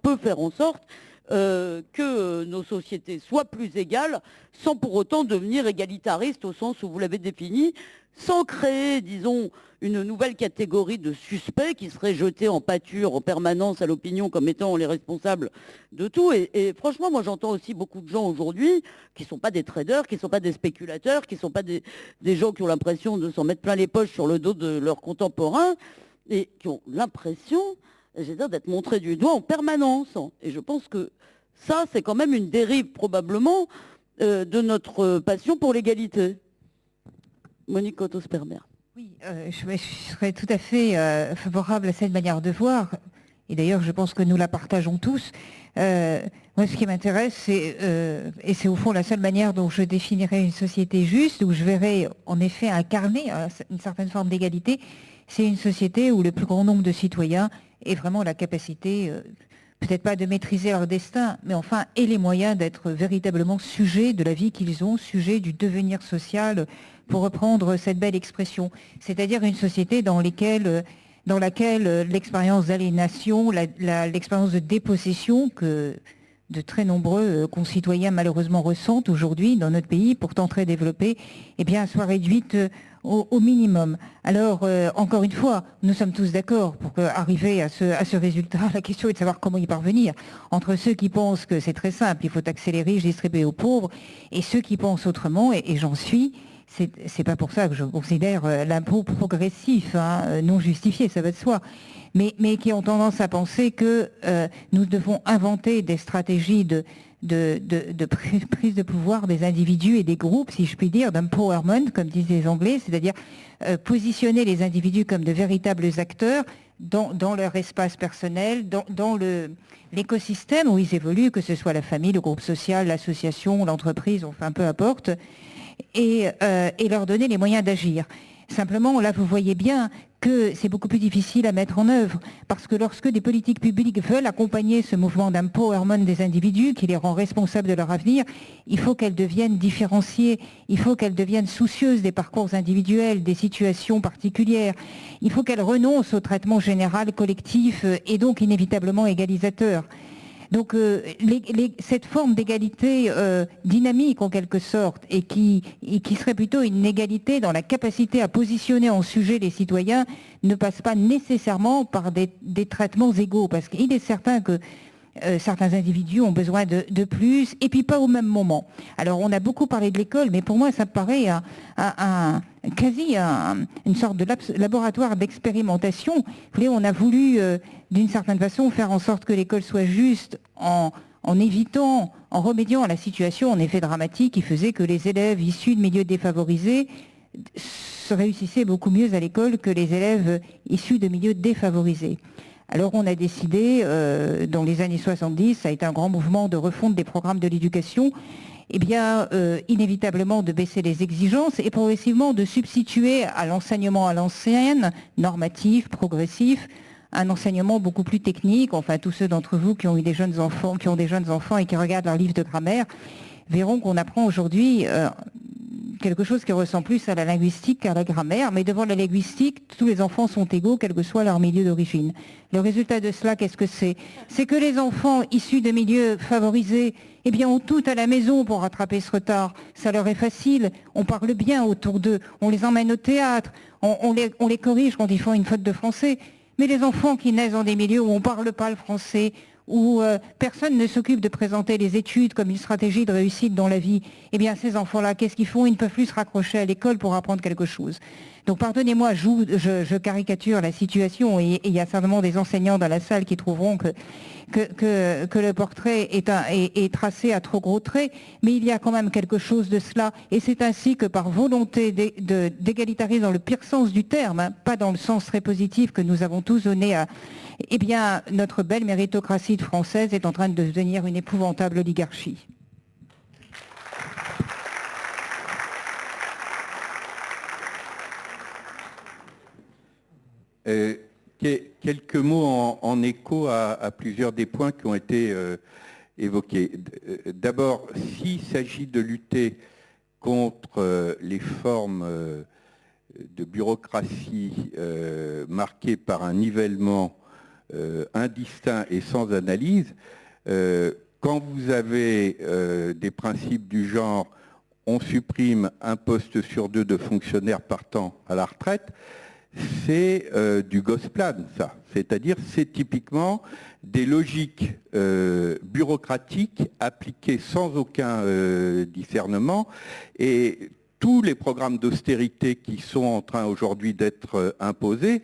que nos sociétés soient plus égales, sans pour autant devenir égalitaristes au sens où vous l'avez défini, sans créer, disons, une nouvelle catégorie de suspects qui seraient jetés en pâture en permanence à l'opinion comme étant les responsables de tout. Et franchement, moi j'entends aussi beaucoup de gens aujourd'hui qui ne sont pas des traders, qui ne sont pas des spéculateurs, qui ne sont pas des gens qui ont l'impression de s'en mettre plein les poches sur le dos de leurs contemporains et qui ont l'impression, j'ai dire, d'être montrés du doigt en permanence. Et je pense que ça, c'est quand même une dérive probablement de notre passion pour l'égalité. Monique Cotto-Sperber. Oui, je serais tout à fait favorable à cette manière de voir. Et d'ailleurs, je pense que nous la partageons tous. Moi, ce qui m'intéresse, c'est, et c'est au fond la seule manière dont je définirais une société juste, où je verrais en effet incarner une certaine forme d'égalité, c'est une société où le plus grand nombre de citoyens ait vraiment la capacité, peut-être pas de maîtriser leur destin, mais enfin, et les moyens d'être véritablement sujets de la vie qu'ils ont, sujets du devenir social, pour reprendre cette belle expression. C'est-à-dire une société dans laquelle l'expérience d'aliénation, l'expérience de dépossession que de très nombreux concitoyens malheureusement ressentent aujourd'hui dans notre pays, pourtant très développé, eh bien, soit réduite au minimum. Alors, encore une fois, nous sommes tous d'accord pour arriver à ce résultat. La question est de savoir comment y parvenir. Entre ceux qui pensent que c'est très simple, il faut taxer les riches, distribuer aux pauvres, et ceux qui pensent autrement, et j'en suis. C'est pas pour ça que je considère l'impôt progressif, non justifié, ça va de soi, mais qui ont tendance à penser que nous devons inventer des stratégies de prise de pouvoir des individus et des groupes, si je puis dire, d'empowerment, comme disent les Anglais, c'est-à-dire positionner les individus comme de véritables acteurs dans leur espace personnel, dans l'écosystème où ils évoluent, que ce soit la famille, le groupe social, l'association, l'entreprise, enfin peu importe, et leur donner les moyens d'agir. Simplement, là, vous voyez bien que c'est beaucoup plus difficile à mettre en œuvre. Parce que lorsque des politiques publiques veulent accompagner ce mouvement d'empowerment des individus, qui les rend responsables de leur avenir, il faut qu'elles deviennent différenciées, il faut qu'elles deviennent soucieuses des parcours individuels, des situations particulières. Il faut qu'elles renoncent au traitement général, collectif et donc inévitablement égalisateur. Donc cette forme d'égalité dynamique en quelque sorte et qui serait plutôt une égalité dans la capacité à positionner en sujet les citoyens ne passe pas nécessairement par des traitements égaux, parce qu'il est certain que certains individus ont besoin de plus, et puis pas au même moment. Alors on a beaucoup parlé de l'école, mais pour moi ça me paraît une sorte de laboratoire d'expérimentation. Vous voyez, on a voulu d'une certaine façon faire en sorte que l'école soit juste en remédiant à la situation en effet dramatique qui faisait que les élèves issus de milieux défavorisés se réussissaient beaucoup mieux à l'école que les élèves issus de milieux défavorisés. Alors on a décidé, dans les années 70, ça a été un grand mouvement de refonte des programmes de l'éducation, inévitablement de baisser les exigences et progressivement de substituer à l'enseignement à l'ancienne, normatif, progressif, un enseignement beaucoup plus technique. Enfin, tous ceux d'entre vous qui ont eu des jeunes enfants et qui regardent leur livre de grammaire verront qu'on apprend aujourd'hui quelque chose qui ressemble plus à la linguistique qu'à la grammaire, mais devant la linguistique, tous les enfants sont égaux, quel que soit leur milieu d'origine. Le résultat de cela, qu'est-ce que c'est? C'est que les enfants issus de milieux favorisés, ont tout à la maison pour rattraper ce retard. Ça leur est facile, on parle bien autour d'eux, on les emmène au théâtre, on les corrige quand ils font une faute de français. Mais les enfants qui naissent dans des milieux où on ne parle pas le français, où personne ne s'occupe de présenter les études comme une stratégie de réussite dans la vie, ces enfants-là, qu'est-ce qu'ils font? Ils ne peuvent plus se raccrocher à l'école pour apprendre quelque chose. Donc pardonnez-moi, je caricature la situation, et il y a certainement des enseignants dans la salle qui trouveront que le portrait est tracé à trop gros traits, mais il y a quand même quelque chose de cela, et c'est ainsi que par volonté d'égalitarisme dans le pire sens du terme, pas dans le sens très positif que nous avons tous donné à... notre belle méritocratie française est en train de devenir une épouvantable oligarchie. Quelques mots en écho à plusieurs des points qui ont été évoqués. D'abord, s'il s'agit de lutter contre les formes de bureaucratie marquées par un nivellement indistinct et sans analyse, quand vous avez des principes du genre on supprime un poste sur 2 de fonctionnaires partant à la retraite, c'est du Gosplan, ça. C'est-à-dire, c'est typiquement des logiques bureaucratiques appliquées sans aucun discernement, et tous les programmes d'austérité qui sont en train aujourd'hui d'être imposés,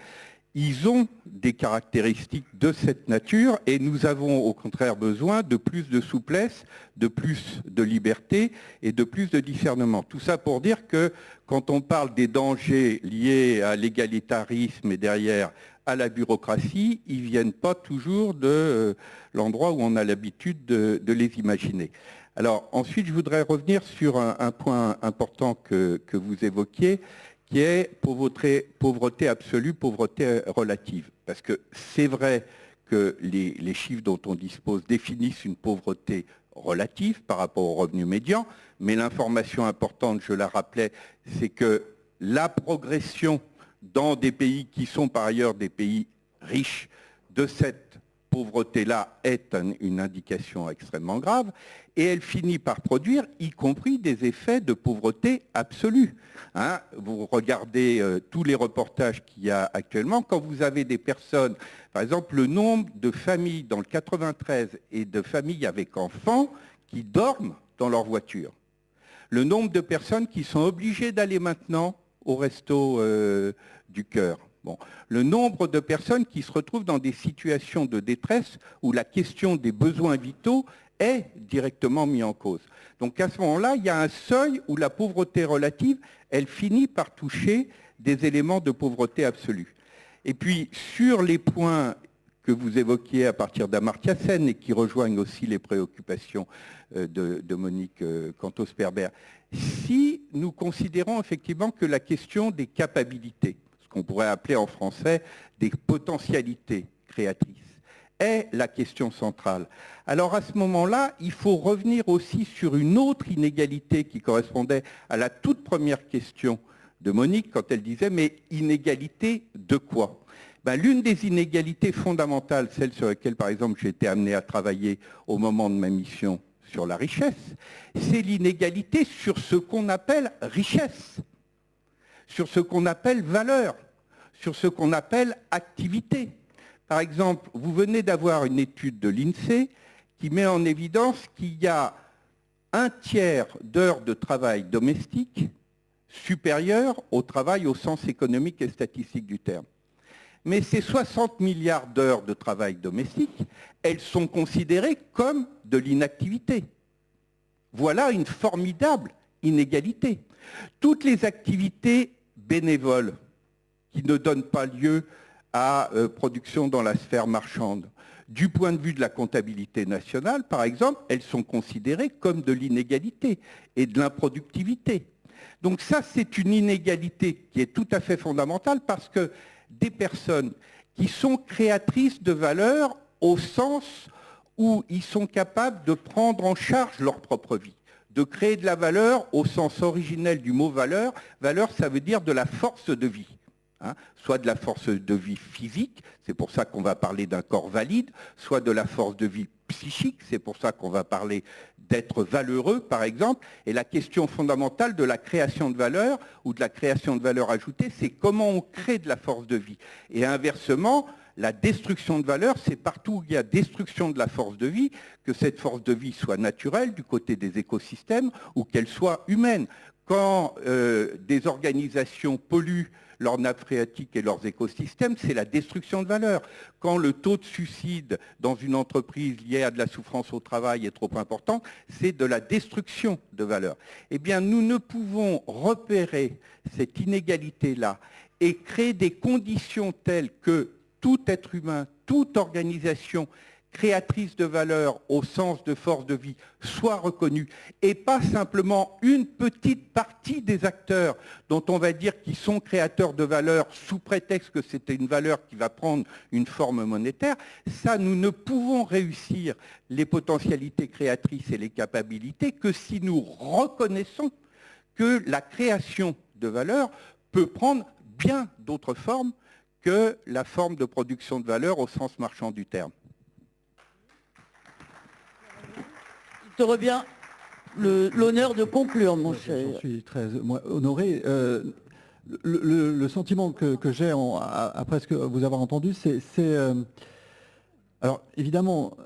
ils ont des caractéristiques de cette nature, et nous avons au contraire besoin de plus de souplesse, de plus de liberté et de plus de discernement. Tout ça pour dire que quand on parle des dangers liés à l'égalitarisme et derrière à la bureaucratie, ils ne viennent pas toujours de l'endroit où on a l'habitude de les imaginer. Alors ensuite, je voudrais revenir sur un point important que vous évoquiez, qui est pauvreté absolue, pauvreté relative. Parce que c'est vrai que les chiffres dont on dispose définissent une pauvreté relative par rapport au revenu médian, mais l'information importante, je la rappelais, c'est que la progression dans des pays qui sont par ailleurs des pays riches de cette pauvreté-là est une indication extrêmement grave, et elle finit par produire, y compris des effets de pauvreté absolue. Hein, vous regardez tous les reportages qu'il y a actuellement, quand vous avez des personnes, par exemple le nombre de familles dans le 93 et de familles avec enfants qui dorment dans leur voiture, le nombre de personnes qui sont obligées d'aller maintenant au resto du cœur. Bon, le nombre de personnes qui se retrouvent dans des situations de détresse où la question des besoins vitaux est directement mise en cause. Donc à ce moment-là, il y a un seuil où la pauvreté relative, elle finit par toucher des éléments de pauvreté absolue. Et puis sur les points que vous évoquiez à partir d'Amartya Sen et qui rejoignent aussi les préoccupations de Monique Cantos-Perber, si nous considérons effectivement que la question des capacités, ce qu'on pourrait appeler en français des potentialités créatrices, est la question centrale. Alors à ce moment-là, il faut revenir aussi sur une autre inégalité qui correspondait à la toute première question de Monique quand elle disait « mais inégalité de quoi ?» L'une des inégalités fondamentales, celle sur laquelle par exemple j'ai été amené à travailler au moment de ma mission sur la richesse, c'est l'inégalité sur ce qu'on appelle richesse, sur ce qu'on appelle valeur, sur ce qu'on appelle activité. Par exemple, vous venez d'avoir une étude de l'INSEE qui met en évidence qu'il y a un tiers d'heures de travail domestique supérieur au travail au sens économique et statistique du terme. Mais ces 60 milliards d'heures de travail domestique, elles sont considérées comme de l'inactivité. Voilà une formidable inégalité. Toutes les activités bénévoles qui ne donnent pas lieu à production dans la sphère marchande. Du point de vue de la comptabilité nationale, par exemple, elles sont considérées comme de l'inégalité et de l'improductivité. Donc ça, c'est une inégalité qui est tout à fait fondamentale parce que des personnes qui sont créatrices de valeur au sens où ils sont capables de prendre en charge leur propre vie, de créer de la valeur au sens originel du mot valeur. Valeur, ça veut dire de la force de vie. Soit de la force de vie physique, c'est pour ça qu'on va parler d'un corps valide, soit de la force de vie psychique, c'est pour ça qu'on va parler d'être valeureux, par exemple. Et la question fondamentale de la création de valeur ou de la création de valeur ajoutée, c'est comment on crée de la force de vie. Et inversement, la destruction de valeur, c'est partout où il y a destruction de la force de vie, que cette force de vie soit naturelle du côté des écosystèmes ou qu'elle soit humaine. Quand des organisations polluent leurs nappes phréatiques et leurs écosystèmes, c'est la destruction de valeur. Quand le taux de suicide dans une entreprise lié à de la souffrance au travail est trop important, c'est de la destruction de valeur. Eh bien, nous ne pouvons repérer cette inégalité-là et créer des conditions telles que tout être humain, toute organisation créatrice de valeur au sens de force de vie soit reconnue et pas simplement une petite partie des acteurs dont on va dire qu'ils sont créateurs de valeur sous prétexte que c'était une valeur qui va prendre une forme monétaire. Ça, nous ne pouvons réussir les potentialités créatrices et les capacités que si nous reconnaissons que la création de valeur peut prendre bien d'autres formes que la forme de production de valeur au sens marchand du terme. Je te revient l'honneur de conclure, mon cher. Je suis très honoré. Le sentiment que j'ai après ce que vous avoir entendu, c'est alors évidemment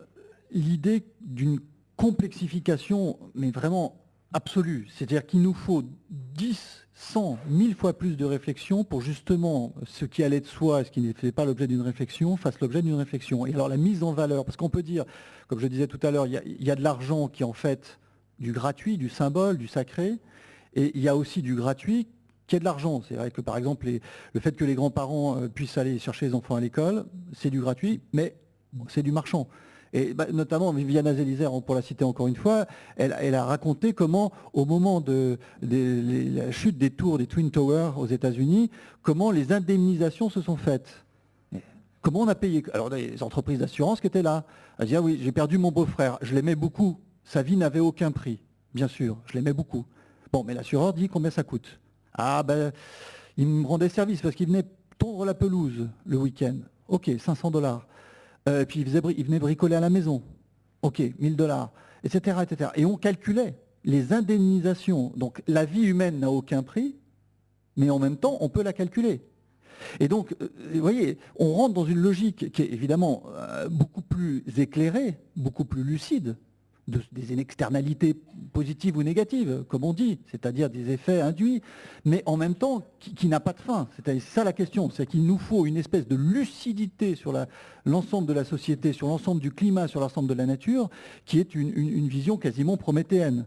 l'idée d'une complexification, mais vraiment absolue. C'est-à-dire qu'il nous faut 10, 100, 1000 fois plus de réflexion pour justement ce qui allait de soi et ce qui ne fait pas l'objet d'une réflexion fasse l'objet d'une réflexion. Et alors la mise en valeur, parce qu'on peut dire, comme je disais tout à l'heure, il y a de l'argent qui est en fait du gratuit, du symbole, du sacré, et il y a aussi du gratuit qui est de l'argent. C'est vrai que par exemple le fait que les grands-parents puissent aller chercher les enfants à l'école, c'est du gratuit, mais c'est du marchand. Et notamment Viviana Zelizer, pour la citer encore une fois, elle a raconté comment, au moment de la chute des tours des Twin Towers aux États-Unis, comment les indemnisations se sont faites. Comment on a payé? Alors les entreprises d'assurance qui étaient là, elles disaient ah oui, j'ai perdu mon beau-frère, je l'aimais beaucoup, sa vie n'avait aucun prix, bien sûr, je l'aimais beaucoup. Bon, mais l'assureur dit combien ça coûte. Ah ben, il me rendait service parce qu'il venait tondre la pelouse le week-end. Ok, $500. Puis il venait bricoler à la maison. Ok, $1000, etc., etc. Et on calculait les indemnisations. Donc la vie humaine n'a aucun prix, mais en même temps, on peut la calculer. Et donc, vous voyez, on rentre dans une logique qui est évidemment beaucoup plus éclairée, beaucoup plus lucide, des externalités positives ou négatives, comme on dit, c'est-à-dire des effets induits, mais en même temps qui n'a pas de fin. C'est ça la question, c'est qu'il nous faut une espèce de lucidité sur l'ensemble de la société, sur l'ensemble du climat, sur l'ensemble de la nature, qui est une vision quasiment prométhéenne.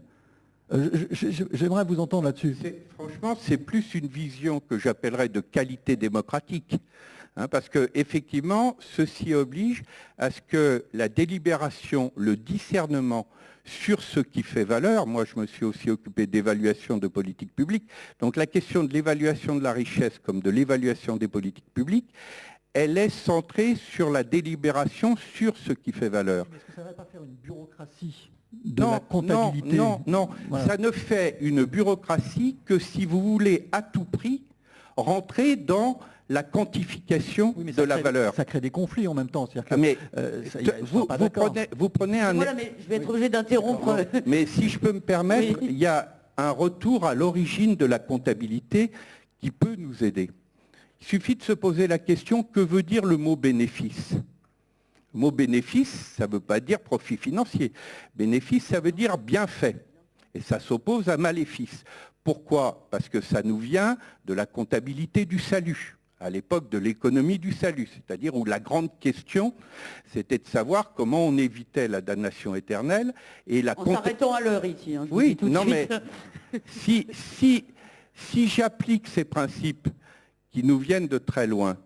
J'aimerais vous entendre là-dessus. Franchement, c'est plus une vision que j'appellerais de qualité démocratique. Parce que effectivement, ceci oblige à ce que la délibération, le discernement sur ce qui fait valeur, moi je me suis aussi occupé d'évaluation de politique publique, donc la question de l'évaluation de la richesse comme de l'évaluation des politiques publiques, elle est centrée sur la délibération sur ce qui fait valeur. Est-ce que ça ne va pas faire une bureaucratie de la comptabilité? Non. Voilà. Ça ne fait une bureaucratie que si vous voulez à tout prix rentrer dans la quantification de la valeur. Ça crée des conflits en même temps. Mais vous prenez un... Voilà, mais je vais être obligé d'interrompre. Mais si je peux me permettre, Oui. il y a un retour à l'origine de la comptabilité qui peut nous aider. Il suffit de se poser la question, que veut dire le mot bénéfice? Le mot bénéfice, ça ne veut pas dire profit financier. Bénéfice, ça veut dire bienfait. Et ça s'oppose à maléfice. Pourquoi? Parce que ça nous vient de la comptabilité du salut, à l'époque de l'économie du salut, c'est-à-dire où la grande question, c'était de savoir comment on évitait la damnation éternelle. Et En s'arrêtant à l'heure ici. Je oui, vous dis tout de mais si j'applique ces principes qui nous viennent de très loin,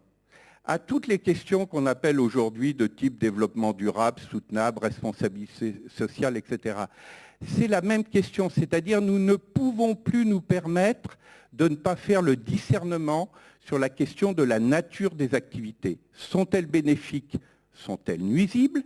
à toutes les questions qu'on appelle aujourd'hui de type développement durable, soutenable, responsabilité sociale, etc. C'est la même question, c'est-à-dire nous ne pouvons plus nous permettre de ne pas faire le discernement sur la question de la nature des activités. Sont-elles bénéfiques? Sont-elles nuisibles?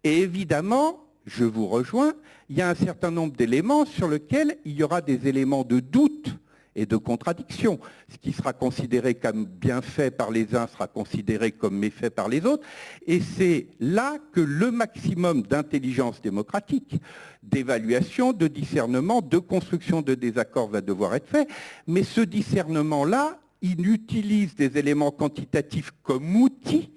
Et évidemment, je vous rejoins, il y a un certain nombre d'éléments sur lesquels il y aura des éléments de doute et de contradiction. Ce qui sera considéré comme bienfait par les uns sera considéré comme méfait par les autres. Et c'est là que le maximum d'intelligence démocratique, d'évaluation, de discernement, de construction de désaccords va devoir être fait. Mais ce discernement-là, il utilise des éléments quantitatifs comme outil,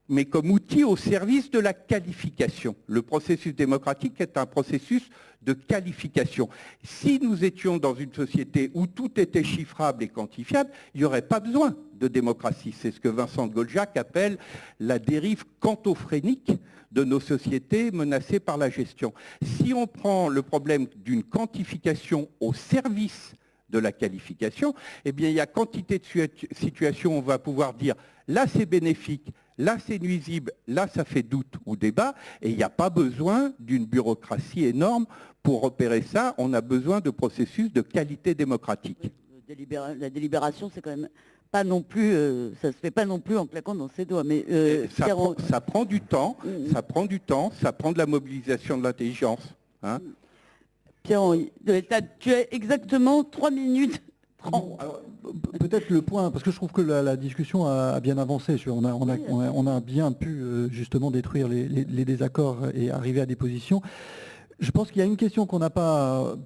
mais comme outil au service de la qualification. Le processus démocratique est un processus de qualification. Si nous étions dans une société où tout était chiffrable et quantifiable, il n'y aurait pas besoin de démocratie. C'est ce que Vincent de Goldjacq appelle la dérive quantophénique de nos sociétés menacées par la gestion. Si on prend le problème d'une quantification au service de la qualification, eh bien, il y a quantité de situations où on va pouvoir dire là c'est bénéfique, là c'est nuisible, là ça fait doute ou débat, et il n'y a pas besoin d'une bureaucratie énorme pour repérer ça, on a besoin de processus de qualité démocratique. La délibération, c'est quand même pas non plus, ça se fait pas non plus en claquant dans ses doigts. Mais ça prend du temps, ça prend de la mobilisation de l'intelligence. Hein. Pierre-Henri, tu as exactement 3 minutes 30. Bon, peut-être le point, parce que je trouve que la discussion a bien avancé. On a bien pu justement détruire les désaccords et arriver à des positions. Je pense qu'il y a une question qu'on n'a pas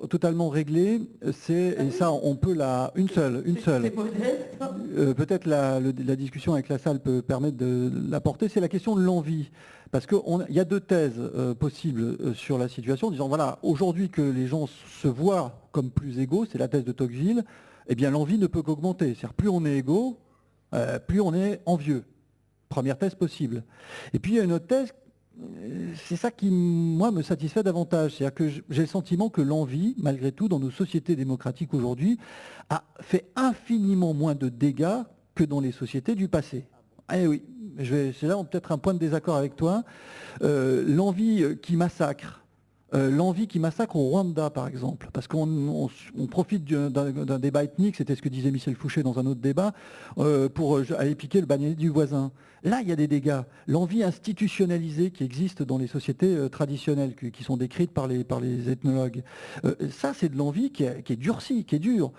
totalement réglée, et ça on peut une seule. C'est modeste. Peut-être la discussion avec la salle peut permettre de l'apporter, c'est la question de l'envie. Parce qu'il y a deux thèses possibles sur la situation, disant voilà, aujourd'hui que les gens se voient comme plus égaux, c'est la thèse de Tocqueville, eh bien l'envie ne peut qu'augmenter. C'est-à-dire plus on est égaux, plus on est envieux. Première thèse possible. Et puis il y a une autre thèse, c'est ça qui, moi, me satisfait davantage. C'est-à-dire que j'ai le sentiment que l'envie, malgré tout, dans nos sociétés démocratiques aujourd'hui, a fait infiniment moins de dégâts que dans les sociétés du passé. Eh oui, c'est là peut-être un point de désaccord avec toi. L'envie qui massacre au Rwanda, par exemple, parce qu'on profite d'un débat ethnique, c'était ce que disait Michel Fouché dans un autre débat, pour aller piquer le bagnolet du voisin. Là, il y a des dégâts. L'envie institutionnalisée qui existe dans les sociétés traditionnelles, qui sont décrites par les ethnologues, ça, c'est de l'envie qui est durcie, qui est dure.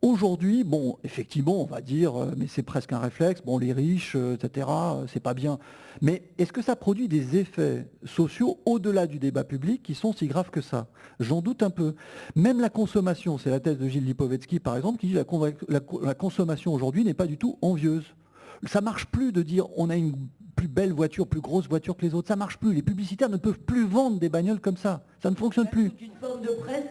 Aujourd'hui, bon, effectivement, on va dire, mais c'est presque un réflexe, bon, les riches, etc., c'est pas bien. Mais est-ce que ça produit des effets sociaux au-delà du débat public qui sont si graves que ça? J'en doute un peu. Même la consommation, c'est la thèse de Gilles Lipovetsky, par exemple, qui dit que la consommation aujourd'hui n'est pas du tout envieuse. Ça marche plus de dire on a une plus belle voiture, plus grosse voiture que les autres. Ça marche plus. Les publicitaires ne peuvent plus vendre des bagnoles comme ça. Ça ne fonctionne plus. C'est une forme de presse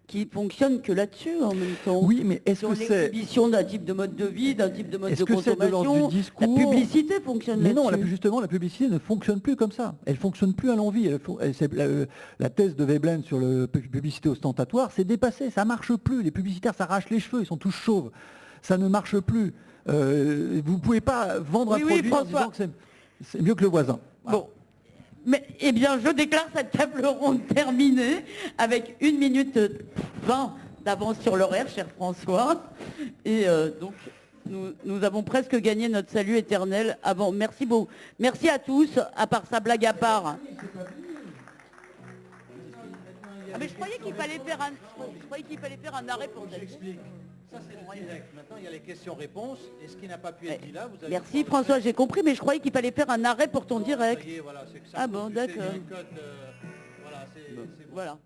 qui fonctionne que là-dessus en même temps. Oui, mais est-ce que c'est l'exhibition d'un type de mode de vie, d'un type de mode de consommation? De l'ordre du discours? La publicité fonctionne là-dessus. Mais non, justement, la publicité ne fonctionne plus comme ça. Elle fonctionne plus à l'envie. La thèse de Veblen sur la publicité ostentatoire, c'est dépassé. Ça marche plus. Les publicitaires s'arrachent les cheveux. Ils sont tous chauves. Ça ne marche plus. Vous ne pouvez pas vendre Oui, un oui, produit en François. disant que c'est mieux que le voisin. Voilà. Bon. Mais, eh bien, je déclare cette table ronde terminée avec 1 minute 20 d'avance sur l'horaire, cher François. Et donc, nous avons presque gagné notre salut éternel avant. Merci beaucoup. Merci à tous, à part sa blague à part. Ah, mais je croyais qu'il fallait faire un arrêt pour ça. Ça, c'est le direct. Maintenant, il y a les questions-réponses. Et ce qui n'a pas pu être dit là, vous avez... Merci François, j'ai compris, mais je croyais qu'il fallait faire un arrêt pour ton direct. Voilà, c'est que ça Ah bon, c'est d'accord. une cote, voilà, c'est bon. Voilà.